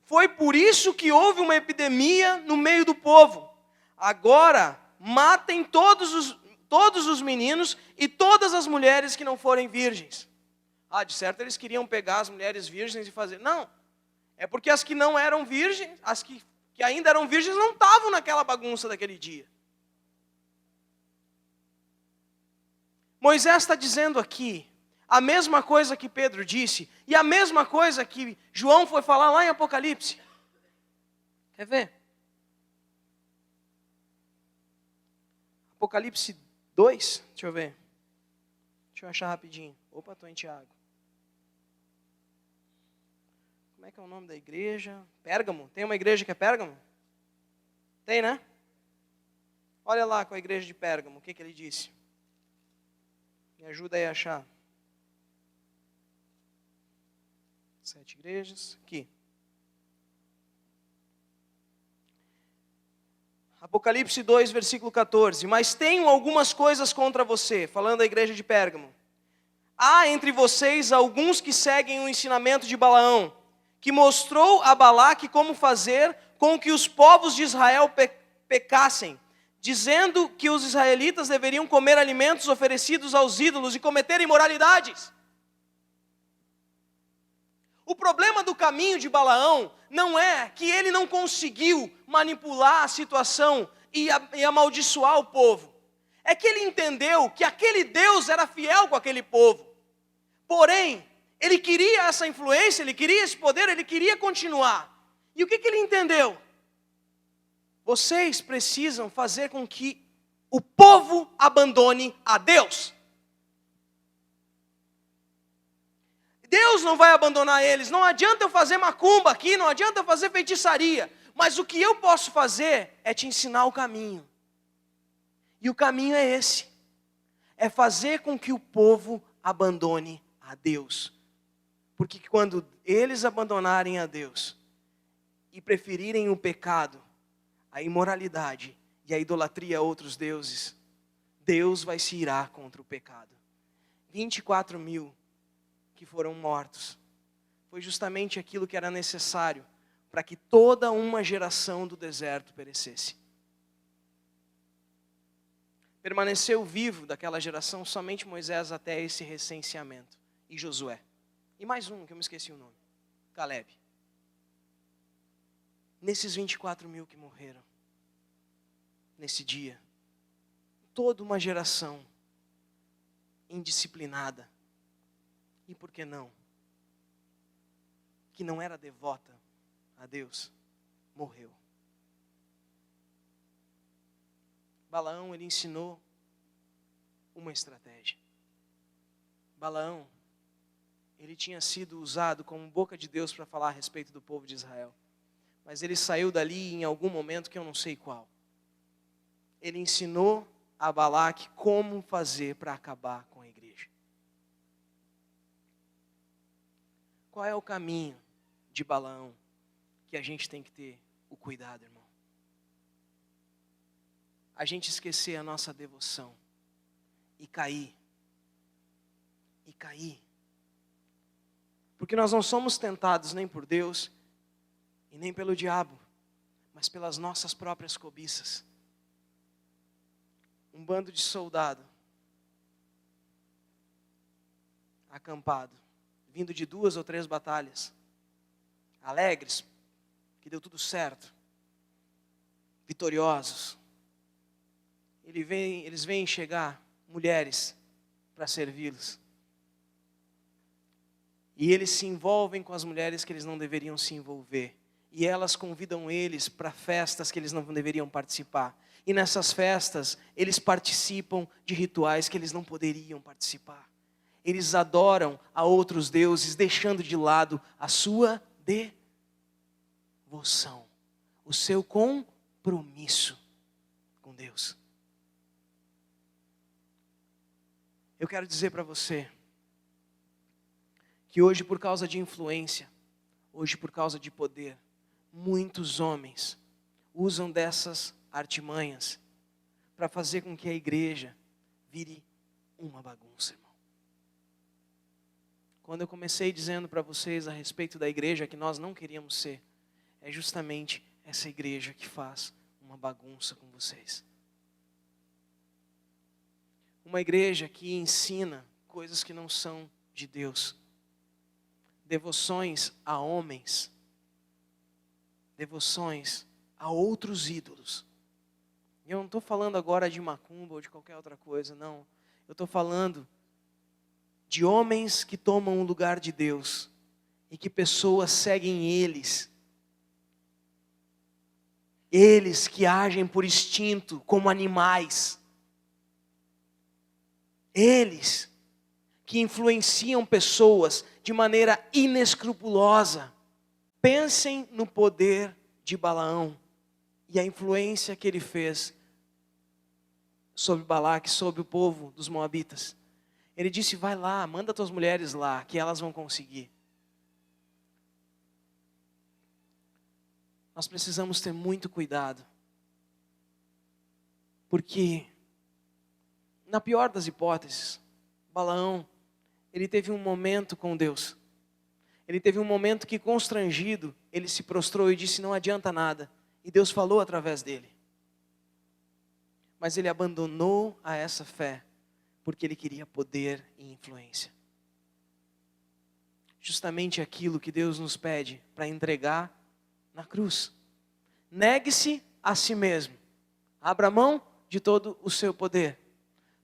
Foi por isso que houve uma epidemia no meio do povo. Agora, matem todos os meninos e todas as mulheres que não forem virgens. De certo eles queriam pegar as mulheres virgens e fazer. Não, é porque as que não eram virgens, as que ainda eram virgens não estavam naquela bagunça daquele dia. Moisés está dizendo aqui a mesma coisa que Pedro disse e a mesma coisa que João foi falar lá em Apocalipse. Quer ver? Apocalipse 2, deixa eu ver. Deixa eu achar rapidinho. Opa, estou em Tiago. Como é que é o nome da igreja? Pérgamo. Tem uma igreja que é Pérgamo? Tem, né? Olha lá com a igreja de Pérgamo, o que ele disse. Me ajuda aí a achar. 7 igrejas, aqui. Apocalipse 2, versículo 14. Mas tenho algumas coisas contra você, falando à igreja de Pérgamo. Há entre vocês alguns que seguem o ensinamento de Balaão, que mostrou a Balaque como fazer com que os povos de Israel pecassem, dizendo que os israelitas deveriam comer alimentos oferecidos aos ídolos e cometer imoralidades. O problema do caminho de Balaão não é que ele não conseguiu manipular a situação e amaldiçoar o povo. É que ele entendeu que aquele Deus era fiel com aquele povo. Porém, ele queria essa influência, ele queria esse poder, ele queria continuar. E o que ele entendeu? Vocês precisam fazer com que o povo abandone a Deus. Deus não vai abandonar eles. Não adianta eu fazer macumba aqui, não adianta eu fazer feitiçaria. Mas o que eu posso fazer é te ensinar o caminho. E o caminho é esse. É fazer com que o povo abandone a Deus. Porque quando eles abandonarem a Deus e preferirem o pecado, a imoralidade e a idolatria a outros deuses, Deus vai se irar contra o pecado. 24 mil que foram mortos foi justamente aquilo que era necessário para que toda uma geração do deserto perecesse. Permaneceu vivo daquela geração somente Moisés até esse recenseamento, e Josué. E mais um, que eu me esqueci o nome, Caleb. Nesses 24 mil que morreram, nesse dia, toda uma geração indisciplinada, e por que não? Que não era devota a Deus, morreu. Balaão, ele ensinou uma estratégia. Balaão, ele tinha sido usado como boca de Deus para falar a respeito do povo de Israel. Mas ele saiu dali em algum momento que eu não sei qual. Ele ensinou a Balaque como fazer para acabar com a igreja. Qual é o caminho de Balaão que a gente tem que ter o cuidado, irmão? A gente esquecer a nossa devoção e cair. E cair. Porque nós não somos tentados nem por Deus e nem pelo diabo, mas pelas nossas próprias cobiças. Um bando de soldado acampado, vindo de 2 ou 3 batalhas, alegres, que deu tudo certo, vitoriosos. Eles veem chegar mulheres para servi-los. E eles se envolvem com as mulheres que eles não deveriam se envolver. E elas convidam eles para festas que eles não deveriam participar. E nessas festas, eles participam de rituais que eles não poderiam participar. Eles adoram a outros deuses, deixando de lado a sua devoção, o seu compromisso com Deus. Eu quero dizer para você que hoje, por causa de influência, hoje por causa de poder, muitos homens usam dessas artimanhas para fazer com que a igreja vire uma bagunça, irmão. Quando eu comecei dizendo para vocês a respeito da igreja que nós não queríamos ser, é justamente essa igreja que faz uma bagunça com vocês. Uma igreja que ensina coisas que não são de Deus. Devoções a homens. Devoções a outros ídolos. Eu não estou falando agora de macumba ou de qualquer outra coisa, não. Eu estou falando de homens que tomam o lugar de Deus e que pessoas seguem eles. Eles que agem por instinto como animais. Eles que influenciam pessoas de maneira inescrupulosa. Pensem no poder de Balaão e a influência que ele fez sobre Balaque, sobre o povo dos moabitas. Ele disse: vai lá, manda tuas mulheres lá, que elas vão conseguir. nós precisamos ter muito cuidado. Porque, na pior das hipóteses, Balaão, ele teve um momento com Deus. Ele teve um momento que, constrangido, ele se prostrou e disse, não adianta nada. E Deus falou através dele. Mas ele abandonou a essa fé, porque ele queria poder e influência. Justamente aquilo que Deus nos pede para entregar na cruz. Negue-se a si mesmo. Abra mão de todo o seu poder.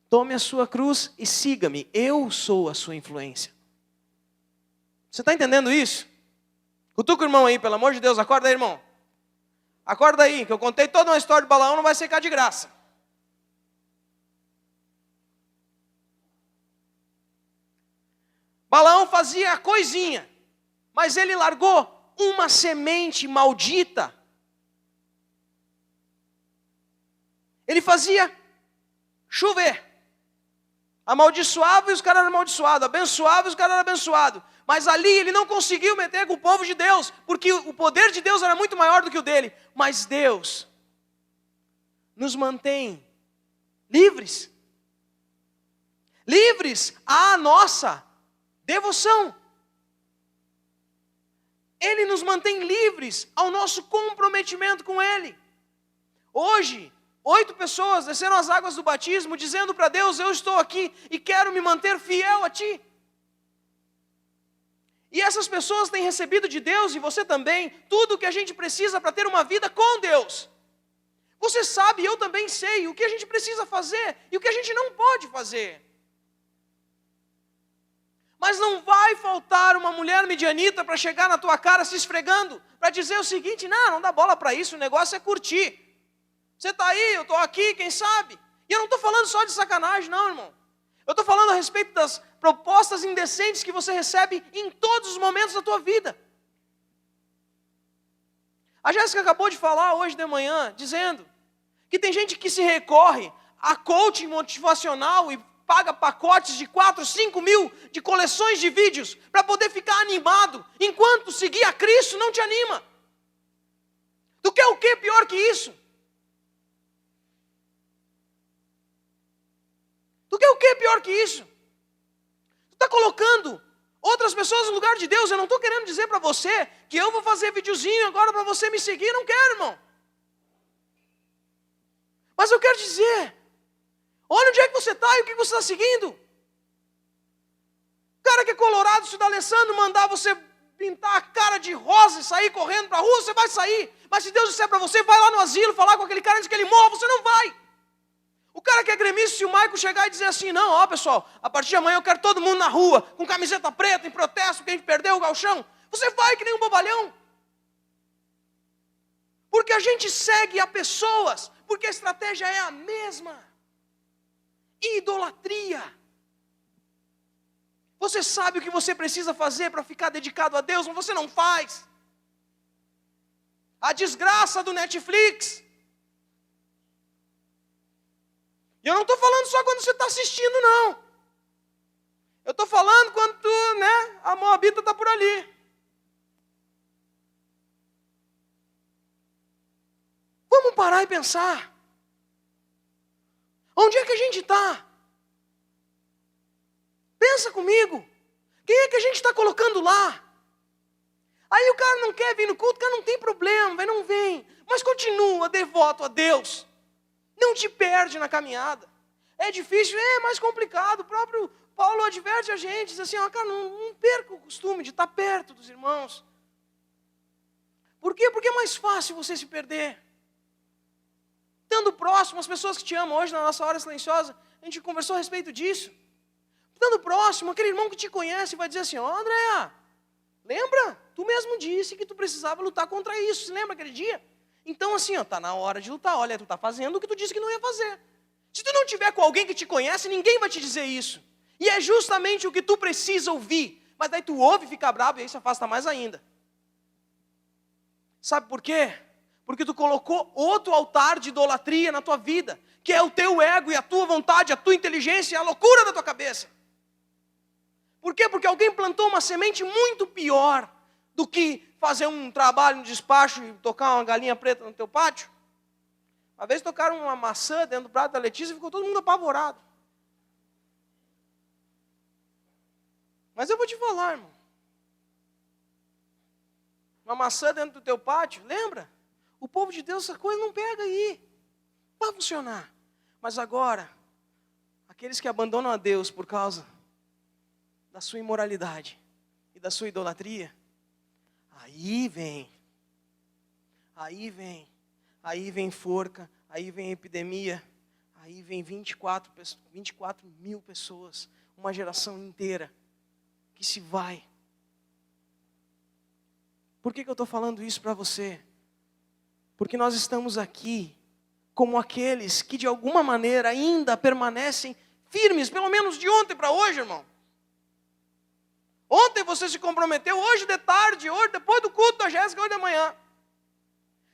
Tome a sua cruz e siga-me. Eu sou a sua influência. Você está entendendo isso? Cutuca o irmão aí, pelo amor de Deus. Acorda aí, irmão. Acorda aí, que eu contei toda uma história de Balaão, não vai secar de graça. Balaão fazia a coisinha, mas ele largou uma semente maldita. Ele fazia chover. Amaldiçoava e os caras eram amaldiçoados. Abençoava e os caras eram abençoados. Mas ali ele não conseguiu meter com o povo de Deus, porque o poder de Deus era muito maior do que o dele. Mas Deus nos mantém livres. Livres à nossa devoção. Ele nos mantém livres ao nosso comprometimento com Ele. Hoje, 8 pessoas desceram as águas do batismo dizendo para Deus, eu estou aqui e quero me manter fiel a Ti. E essas pessoas têm recebido de Deus, e você também, tudo o que a gente precisa para ter uma vida com Deus. Você sabe, eu também sei, o que a gente precisa fazer e o que a gente não pode fazer. Mas não vai faltar uma mulher midianita para chegar na tua cara se esfregando, para dizer o seguinte, não dá bola para isso, o negócio é curtir. Você está aí, eu estou aqui, quem sabe? E eu não estou falando só de sacanagem, não, irmão. Eu estou falando a respeito das propostas indecentes que você recebe em todos os momentos da tua vida. A Jéssica acabou de falar hoje de manhã, dizendo que tem gente que se recorre a coaching motivacional e paga pacotes de 4, 5 mil de coleções de vídeos para poder ficar animado, enquanto seguir a Cristo não te anima. Tu quer o que pior que isso? Tu quer o que pior que isso? Tu está colocando outras pessoas no lugar de Deus. Eu não estou querendo dizer para você que eu vou fazer videozinho agora para você me seguir. Não quero, irmão. Mas eu quero dizer, olha onde é que você está e o que você está seguindo. O cara que é colorado, se o D'Alessandro mandar você pintar a cara de rosa e sair correndo para a rua, você vai sair. Mas se Deus disser para você, vai lá no asilo falar com aquele cara antes que ele morra, você não vai. O cara que é gremista, se o Maico chegar e dizer assim, não, ó pessoal, a partir de amanhã eu quero todo mundo na rua, com camiseta preta, em protesto, porque a gente perdeu o gauchão, você vai que nem um bobalhão. Porque a gente segue a pessoas, porque a estratégia é a mesma. Idolatria. Você sabe o que você precisa fazer para ficar dedicado a Deus, mas você não faz. A desgraça do Netflix. E eu não estou falando só quando você está assistindo, não. Eu estou falando quando a Moabita está por ali. Vamos parar e pensar. Onde é que a gente está? Pensa comigo. Quem é que a gente está colocando lá? Aí o cara não quer vir no culto, o cara não tem problema, não vem. Mas continua devoto a Deus. Não te perde na caminhada. É difícil, é mais complicado. O próprio Paulo adverte a gente, diz assim, cara, não perca o costume de estar perto dos irmãos. Por quê? Porque é mais fácil você se perder. Estando próximo, as pessoas que te amam hoje na nossa hora silenciosa, a gente conversou a respeito disso. Estando próximo, aquele irmão que te conhece vai dizer assim, Andréa, lembra? Tu mesmo disse que tu precisava lutar contra isso. Você lembra aquele dia? Então assim, está na hora de lutar. Olha, tu está fazendo o que tu disse que não ia fazer. Se tu não tiver com alguém que te conhece, ninguém vai te dizer isso. E é justamente o que tu precisa ouvir. Mas daí tu ouve e fica bravo e aí se afasta mais ainda. Sabe por quê? Porque tu colocou outro altar de idolatria na tua vida, que é o teu ego e a tua vontade, a tua inteligência e a loucura da tua cabeça. Por quê? Porque alguém plantou uma semente muito pior do que fazer um trabalho no despacho e tocar uma galinha preta no teu pátio? Uma vez tocaram uma maçã dentro do prato da Letícia e ficou todo mundo apavorado. Mas eu vou te falar, irmão. Uma maçã dentro do teu pátio, lembra? O povo de Deus, essa coisa não pega aí. Vai funcionar. Mas agora, aqueles que abandonam a Deus por causa da sua imoralidade e da sua idolatria, aí vem forca, aí vem epidemia, aí vem 24 mil pessoas, uma geração inteira que se vai. Por que eu estou falando isso para você? Porque nós estamos aqui como aqueles que de alguma maneira ainda permanecem firmes, pelo menos de ontem para hoje, irmão. Ontem você se comprometeu, hoje de tarde, hoje depois do culto da Jéssica, hoje de manhã.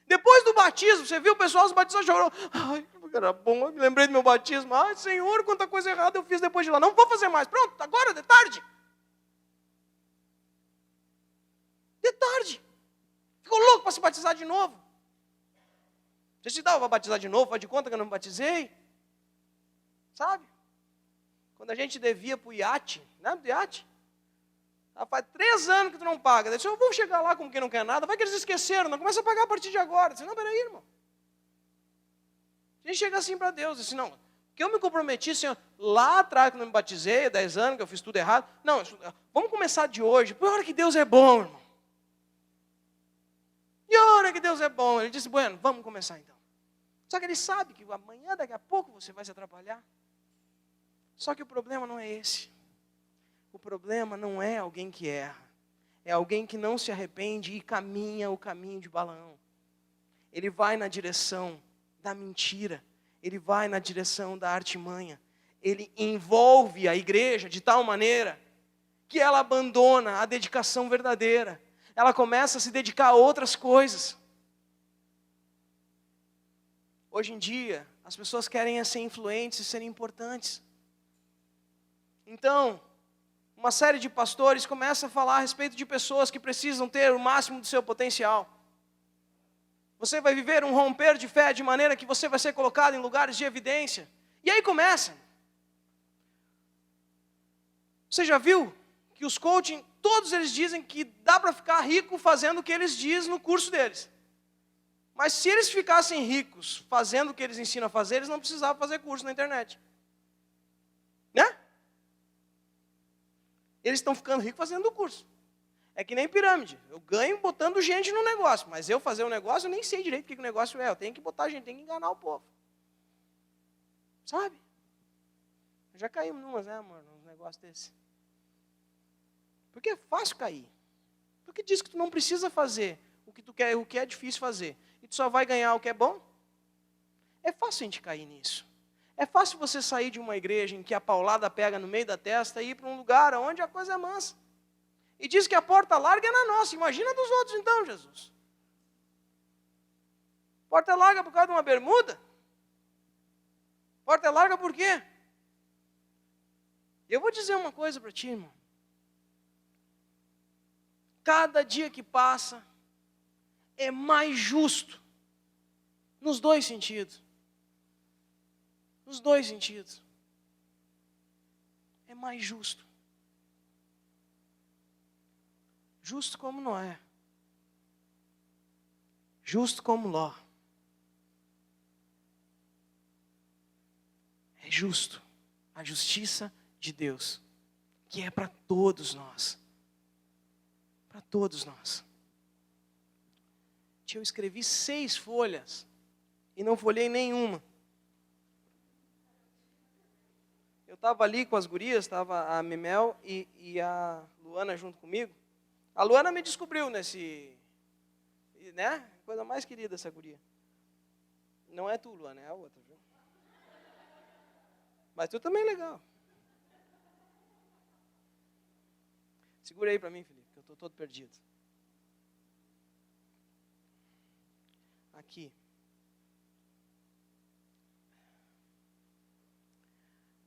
Depois do batismo, você viu o pessoal se batizar, chorou. Ai, era bom, eu me lembrei do meu batismo. Ai, Senhor, quanta coisa errada eu fiz depois de lá. Não vou fazer mais. Pronto, agora, de tarde. De tarde. Ficou louco para se batizar de novo. Você se dá, vou batizar de novo, faz de conta que eu não me batizei. Sabe? Quando a gente devia para o iate, lembra do iate? Faz 3 anos que tu não paga. Eu disse, eu vou chegar lá como quem não quer nada. Vai que eles esqueceram, não começa a pagar a partir de agora. Eu disse, não, peraí, irmão. A gente chega assim para Deus, disse, não, que eu me comprometi, Senhor, lá atrás que eu não me batizei, 10 anos que eu fiz tudo errado. Não, vamos começar de hoje. Por hora que Deus é bom, irmão. E a hora que Deus é bom. Ele disse, bueno, vamos começar então. Só que ele sabe que amanhã, daqui a pouco, você vai se atrapalhar. Só que o problema não é esse. O problema não é alguém que erra. É alguém que não se arrepende e caminha o caminho de Balaão. Ele vai na direção da mentira. Ele vai na direção da artimanha. Ele envolve a igreja de tal maneira que ela abandona a dedicação verdadeira. Ela começa a se dedicar a outras coisas. Hoje em dia, as pessoas querem ser influentes e serem importantes. Então, uma série de pastores começa a falar a respeito de pessoas que precisam ter o máximo do seu potencial. Você vai viver um romper de fé de maneira que você vai ser colocado em lugares de evidência. E aí começa. Você já viu que os coaching, todos eles dizem que dá para ficar rico fazendo o que eles dizem no curso deles. Mas se eles ficassem ricos fazendo o que eles ensinam a fazer, eles não precisavam fazer curso na internet. Né? Eles estão ficando ricos fazendo o curso. É que nem pirâmide. Eu ganho botando gente no negócio. Mas eu fazer o negócio, eu nem sei direito o que o negócio é. Eu tenho que botar gente, tenho que enganar o povo. Sabe? Já caímos numas, né, amor? Uns negócios desses. Porque é fácil cair. Porque diz que tu não precisa fazer o que tu quer, o que é difícil fazer. E tu só vai ganhar o que é bom. É fácil a gente cair nisso. É fácil você sair de uma igreja em que a paulada pega no meio da testa e ir para um lugar onde a coisa é mansa. E diz que a porta larga é na nossa. Imagina dos outros então, Jesus. Porta larga por causa de uma bermuda? Porta larga por quê? Eu vou dizer uma coisa para ti, irmão. Cada dia que passa é mais justo. Nos dois sentidos. Nos dois sentidos. É mais justo. Justo como Noé. Justo como Ló. É justo. A justiça de Deus. Que é para todos nós. Para todos nós. Eu escrevi 6 folhas. E não folhei nenhuma. Eu estava ali com as gurias, estava a Mimel e a Luana junto comigo. A Luana me descobriu nesse, né? Coisa mais querida essa guria. Não é tu, Luana, é a outra, viu? Mas tu também é legal. Segura aí para mim, Felipe, que eu estou todo perdido. Aqui.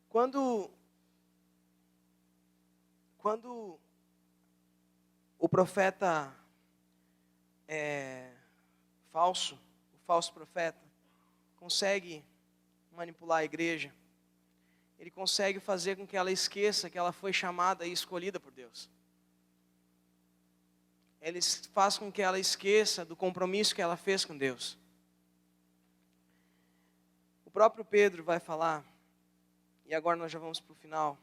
Quando o profeta o falso profeta, consegue manipular a igreja, ele consegue fazer com que ela esqueça que ela foi chamada e escolhida por Deus. Ele faz com que ela esqueça do compromisso que ela fez com Deus. O próprio Pedro vai falar, e agora nós já vamos para o final.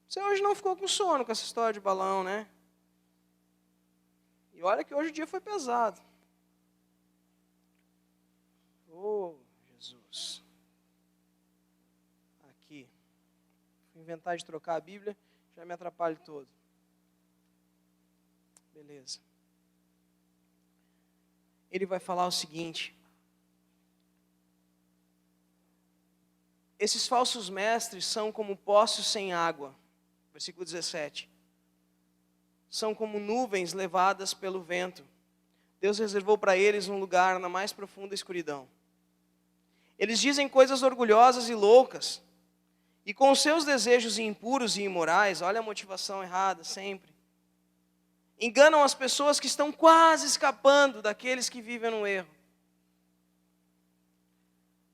Você hoje não ficou com sono com essa história de balão, né? E olha que hoje o dia foi pesado. Oh, Jesus. Aqui. Fui inventar de trocar a Bíblia, já me atrapalho todo. Beleza. Ele vai falar o seguinte: esses falsos mestres são como poços sem água. Versículo 17. São como nuvens levadas pelo vento. Deus reservou para eles um lugar na mais profunda escuridão. Eles dizem coisas orgulhosas e loucas. E com os seus desejos impuros e imorais, olha a motivação errada sempre, enganam as pessoas que estão quase escapando daqueles que vivem no erro.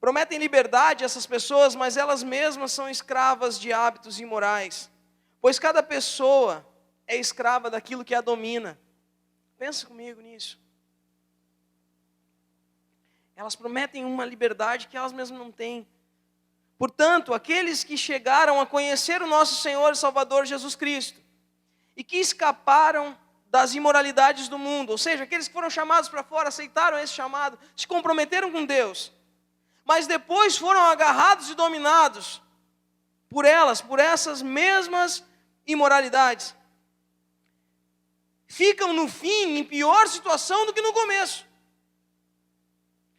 Prometem liberdade a essas pessoas, mas elas mesmas são escravas de hábitos imorais. Pois cada pessoa é escrava daquilo que a domina. Pensa comigo nisso. Elas prometem uma liberdade que elas mesmas não têm. Portanto, aqueles que chegaram a conhecer o nosso Senhor e Salvador Jesus Cristo e que escaparam das imoralidades do mundo, ou seja, aqueles que foram chamados para fora, aceitaram esse chamado, se comprometeram com Deus, mas depois foram agarrados e dominados por elas, por essas mesmas imoralidades, ficam no fim em pior situação do que no começo.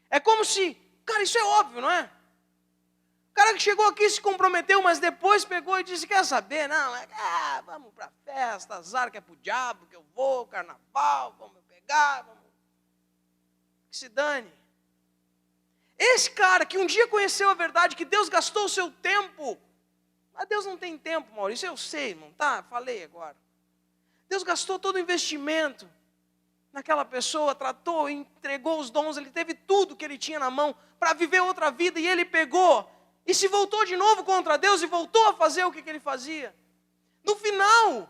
É como se, cara, isso é óbvio, não é? O cara que chegou aqui se comprometeu, mas depois pegou e disse, quer saber? Não, vamos para festa, azar que é pro diabo, que eu vou, carnaval, vamos pegar, vamos... Que se dane. Esse cara que um dia conheceu a verdade, que Deus gastou o seu tempo, mas Deus não tem tempo, Maurício, eu sei, irmão, tá? Falei agora. Deus gastou todo o investimento naquela pessoa, tratou, entregou os dons, ele teve tudo que ele tinha na mão para viver outra vida, e ele pegou e se voltou de novo contra Deus e voltou a fazer o que ele fazia. No final,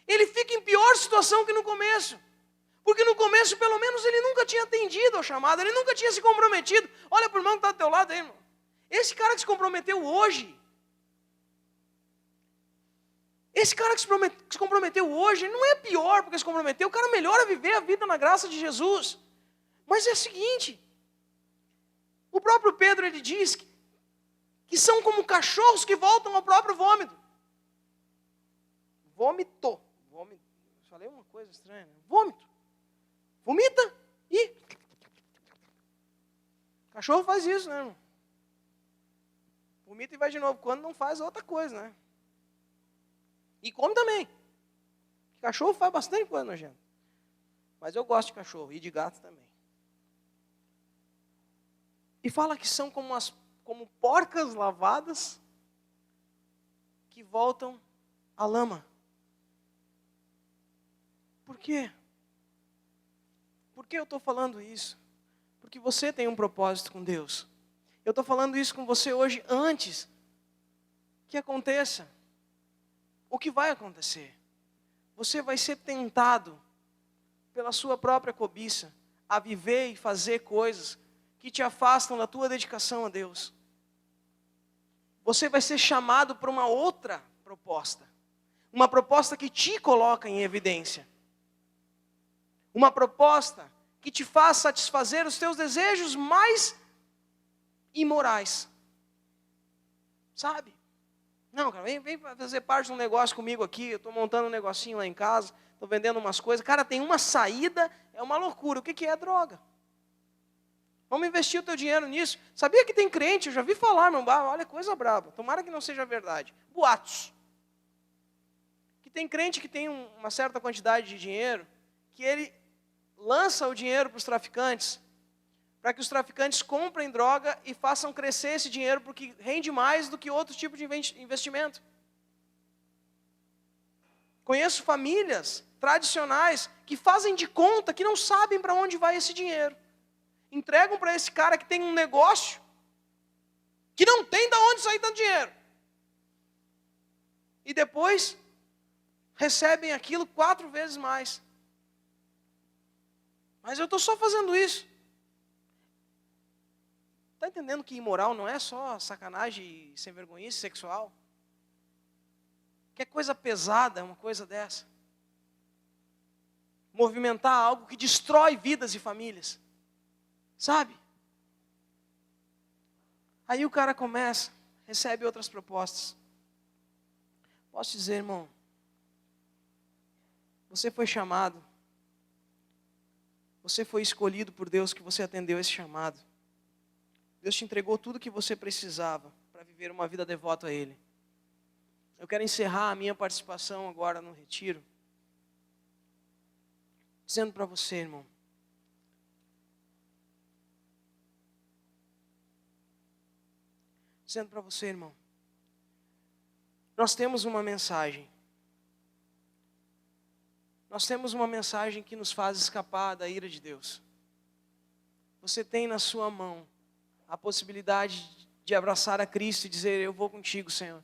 ele fica em pior situação que no começo. Porque no começo, pelo menos, ele nunca tinha atendido ao chamado, ele nunca tinha se comprometido. Olha para o irmão que está do teu lado aí, irmão. Esse cara que se comprometeu hoje, esse cara que se comprometeu hoje, ele não é pior porque se comprometeu, o cara melhora viver a vida na graça de Jesus. Mas é o seguinte, o próprio Pedro, ele diz que são como cachorros que voltam ao próprio vômito. Vômito. Falei uma coisa estranha, né? Vômito. Vomita e... Cachorro faz isso, né, irmão? Vomita e vai de novo. Quando não faz, outra coisa, né? E come também. Cachorro faz bastante coisa nojenta. Mas eu gosto de cachorro e de gato também. E fala que são como porcas lavadas que voltam à lama. Por quê? Por que eu estou falando isso? Porque você tem um propósito com Deus. Eu estou falando isso com você hoje antes que aconteça. O que vai acontecer? Você vai ser tentado pela sua própria cobiça a viver e fazer coisas que te afastam da tua dedicação a Deus. Você vai ser chamado para uma outra proposta. Uma proposta que te coloca em evidência. Uma proposta que te faz satisfazer os teus desejos mais imorais. Sabe? Não, cara, vem fazer parte de um negócio comigo aqui. Eu estou montando um negocinho lá em casa. Estou vendendo umas coisas. Cara, tem uma saída, é uma loucura. O que é droga? Vamos investir o teu dinheiro nisso. Sabia que tem crente, eu já vi falar, meu bar, olha, coisa braba. Tomara que não seja verdade. Boatos. Que tem crente que tem uma certa quantidade de dinheiro, que ele lança o dinheiro para os traficantes, para que os traficantes comprem droga e façam crescer esse dinheiro, porque rende mais do que outro tipo de investimento. Conheço famílias tradicionais que fazem de conta que não sabem para onde vai esse dinheiro. Entregam para esse cara que tem um negócio que não tem de onde sair tanto dinheiro. E depois recebem aquilo 4 vezes mais. Mas eu estou só fazendo isso. Está entendendo que imoral não é só sacanagem e sem vergonhice sexual? Que coisa pesada é uma coisa dessa. Movimentar algo que destrói vidas e famílias. Sabe? Aí o cara começa, recebe outras propostas. Posso dizer, irmão, você foi chamado, você foi escolhido por Deus, que você atendeu esse chamado. Deus te entregou tudo o que você precisava para viver uma vida devota a Ele. Eu quero encerrar a minha participação agora no retiro, dizendo para você, irmão, nós temos uma mensagem. Nós temos uma mensagem que nos faz escapar da ira de Deus. Você tem na sua mão a possibilidade de abraçar a Cristo e dizer: eu vou contigo, Senhor.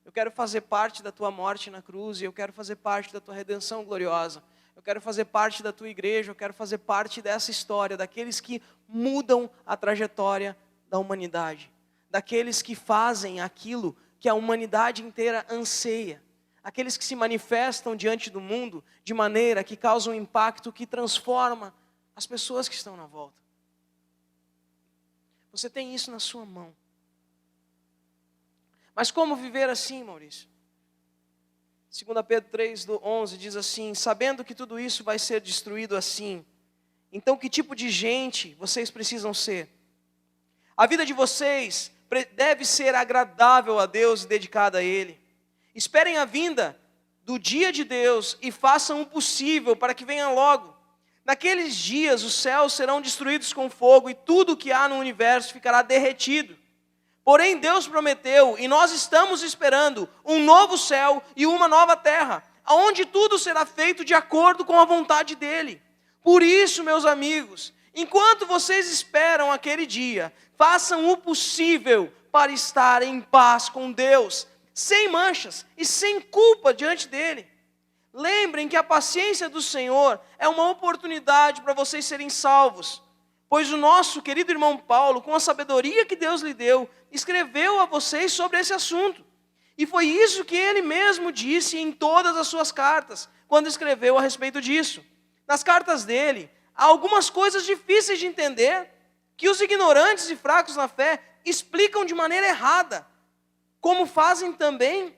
Eu quero fazer parte da tua morte na cruz, e eu quero fazer parte da tua redenção gloriosa. Eu quero fazer parte da tua igreja, eu quero fazer parte dessa história, daqueles que mudam a trajetória da humanidade. Daqueles que fazem aquilo que a humanidade inteira anseia. Aqueles que se manifestam diante do mundo de maneira que causa um impacto que transforma as pessoas que estão na volta. Você tem isso na sua mão. Mas como viver assim, Maurício? 2 Pedro 3:11 diz assim: sabendo que tudo isso vai ser destruído assim, então que tipo de gente vocês precisam ser? A vida de vocês deve ser agradável a Deus e dedicada a Ele. Esperem a vinda do dia de Deus e façam o possível para que venha logo. Naqueles dias os céus serão destruídos com fogo e tudo o que há no universo ficará derretido. Porém Deus prometeu, e nós estamos esperando, um novo céu e uma nova terra, onde tudo será feito de acordo com a vontade dEle. Por isso, meus amigos, enquanto vocês esperam aquele dia, façam o possível para estar em paz com Deus, sem manchas e sem culpa diante dEle. Lembrem que a paciência do Senhor é uma oportunidade para vocês serem salvos. Pois o nosso querido irmão Paulo, com a sabedoria que Deus lhe deu, escreveu a vocês sobre esse assunto. E foi isso que ele mesmo disse em todas as suas cartas, quando escreveu a respeito disso. Nas cartas dele, há algumas coisas difíceis de entender, que os ignorantes e fracos na fé explicam de maneira errada, como fazem também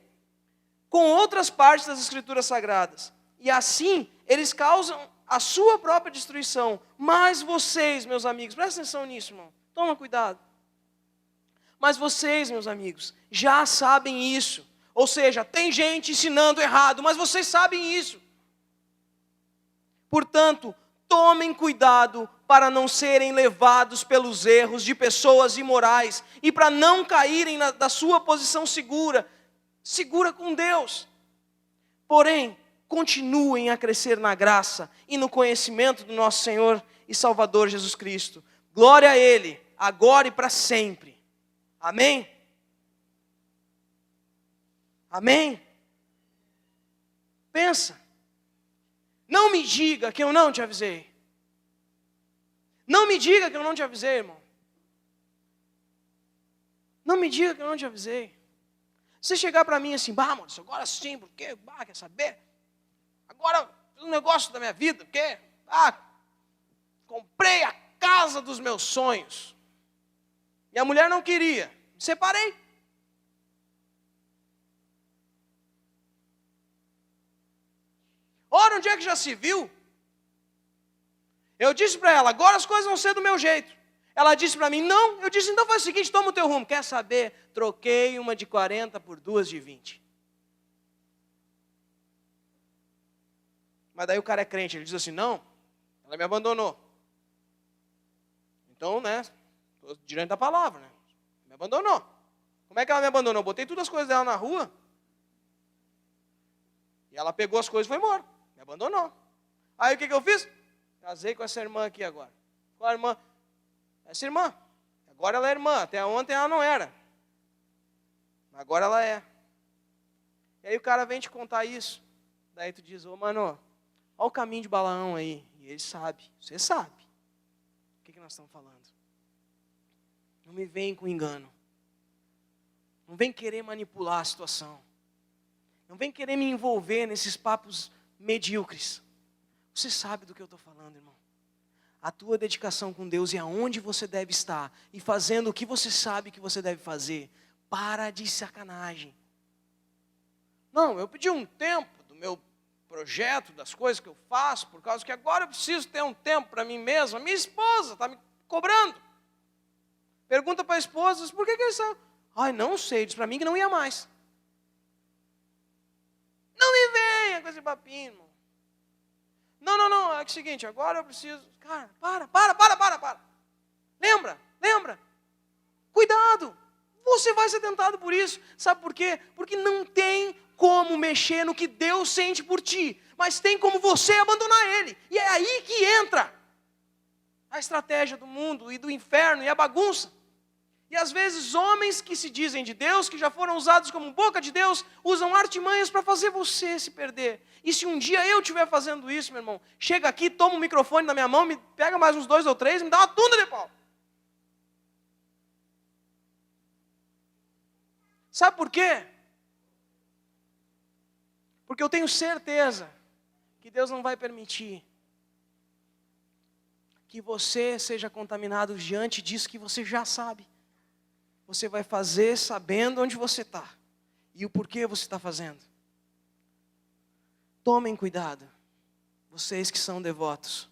com outras partes das Escrituras Sagradas. E assim, eles causam a sua própria destruição. Mas vocês, meus amigos, prestem atenção nisso, irmão. Toma cuidado. Mas vocês, meus amigos, já sabem isso. Ou seja, tem gente ensinando errado, mas vocês sabem isso. Portanto, tomem cuidado para não serem levados pelos erros de pessoas imorais e para não caírem da sua posição segura com Deus. Porém, continuem a crescer na graça e no conhecimento do nosso Senhor e Salvador Jesus Cristo. Glória a Ele, agora e para sempre. Amém? Amém? Pensa. Não me diga que eu não te avisei. Não me diga que eu não te avisei, irmão. Não me diga que eu não te avisei. Se chegar para mim assim: bah, mano, agora sim, porque, bah, quer saber? Agora, um negócio da minha vida, porque, comprei a casa dos meus sonhos. E a mulher não queria. Me separei. Ora, onde é que já se viu? Eu disse para ela: agora as coisas vão ser do meu jeito. Ela disse para mim: não. Eu disse: então faz o seguinte, toma o teu rumo. Quer saber? Troquei uma de 40 por 2 de 20. Mas daí o cara é crente, ele diz assim: não, ela me abandonou. Então, né, estou diante da palavra, né? Me abandonou. Como é que ela me abandonou? Eu botei todas as coisas dela na rua. E ela pegou as coisas e foi embora. Me abandonou. Aí o que eu fiz? Casei com essa irmã aqui agora. Qual a irmã? Essa irmã. Agora ela é irmã. Até ontem ela não era. Agora ela é. E aí o cara vem te contar isso. Daí tu diz, ô mano, olha o caminho de Balaão aí. E ele sabe. Você sabe. O que nós estamos falando? Não me vem com engano. Não vem querer manipular a situação. Não vem querer me envolver nesses papos medíocres. Você sabe do que eu estou falando, irmão. A tua dedicação com Deus e aonde você deve estar. E fazendo o que você sabe que você deve fazer. Para de sacanagem. Não, eu pedi um tempo do meu projeto, das coisas que eu faço, por causa que agora eu preciso ter um tempo para mim mesmo. A minha esposa está me cobrando. Pergunta para a esposa, por que ele saiu? Ai, não sei, diz para mim que não ia mais. Não me venha com esse papinho, irmão. Não, é o seguinte, agora eu preciso... Cara, para. Lembra. Cuidado, você vai ser tentado por isso. Sabe por quê? Porque não tem como mexer no que Deus sente por ti, mas tem como você abandonar Ele. E é aí que entra a estratégia do mundo e do inferno e a bagunça. E às vezes homens que se dizem de Deus, que já foram usados como boca de Deus, usam artimanhas para fazer você se perder. E se um dia eu estiver fazendo isso, meu irmão, chega aqui, toma um microfone na minha mão, me pega mais uns 2 ou 3, me dá uma tunda de pau. Sabe por quê? Porque eu tenho certeza que Deus não vai permitir que você seja contaminado diante disso que você já sabe. Você vai fazer sabendo onde você está e o porquê você está fazendo. Tomem cuidado, vocês que são devotos,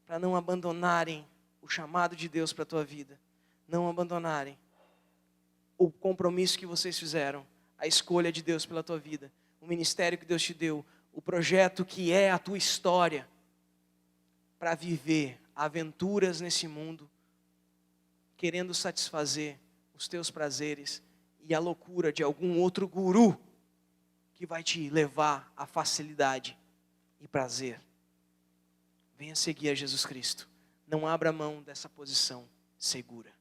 para não abandonarem o chamado de Deus para a tua vida. Não abandonarem o compromisso que vocês fizeram, a escolha de Deus pela tua vida, o ministério que Deus te deu, o projeto que é a tua história, para viver aventuras nesse mundo, querendo satisfazer os teus prazeres e a loucura de algum outro guru que vai te levar à facilidade e prazer. Venha seguir a Jesus Cristo. Não abra mão dessa posição segura.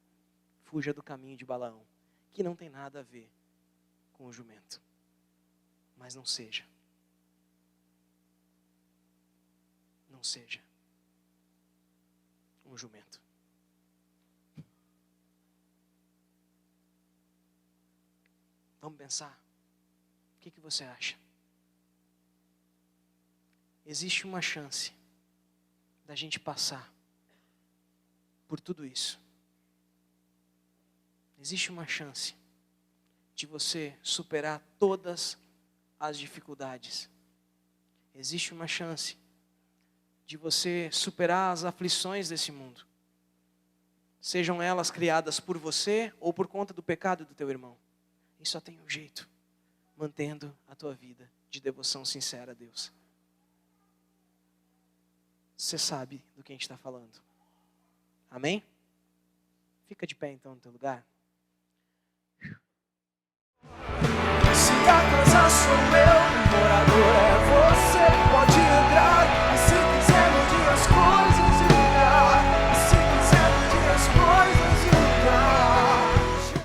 Fuja do caminho de Balaão, que não tem nada a ver com o jumento. Mas não seja. Não seja um jumento. Vamos pensar. O que você acha? Existe uma chance da gente passar por tudo isso. Existe uma chance de você superar todas as dificuldades. Existe uma chance de você superar as aflições desse mundo. Sejam elas criadas por você ou por conta do pecado do teu irmão. E só tem um jeito, mantendo a tua vida de devoção sincera a Deus. Você sabe do que a gente está falando. Amém? Fica de pé então no teu lugar.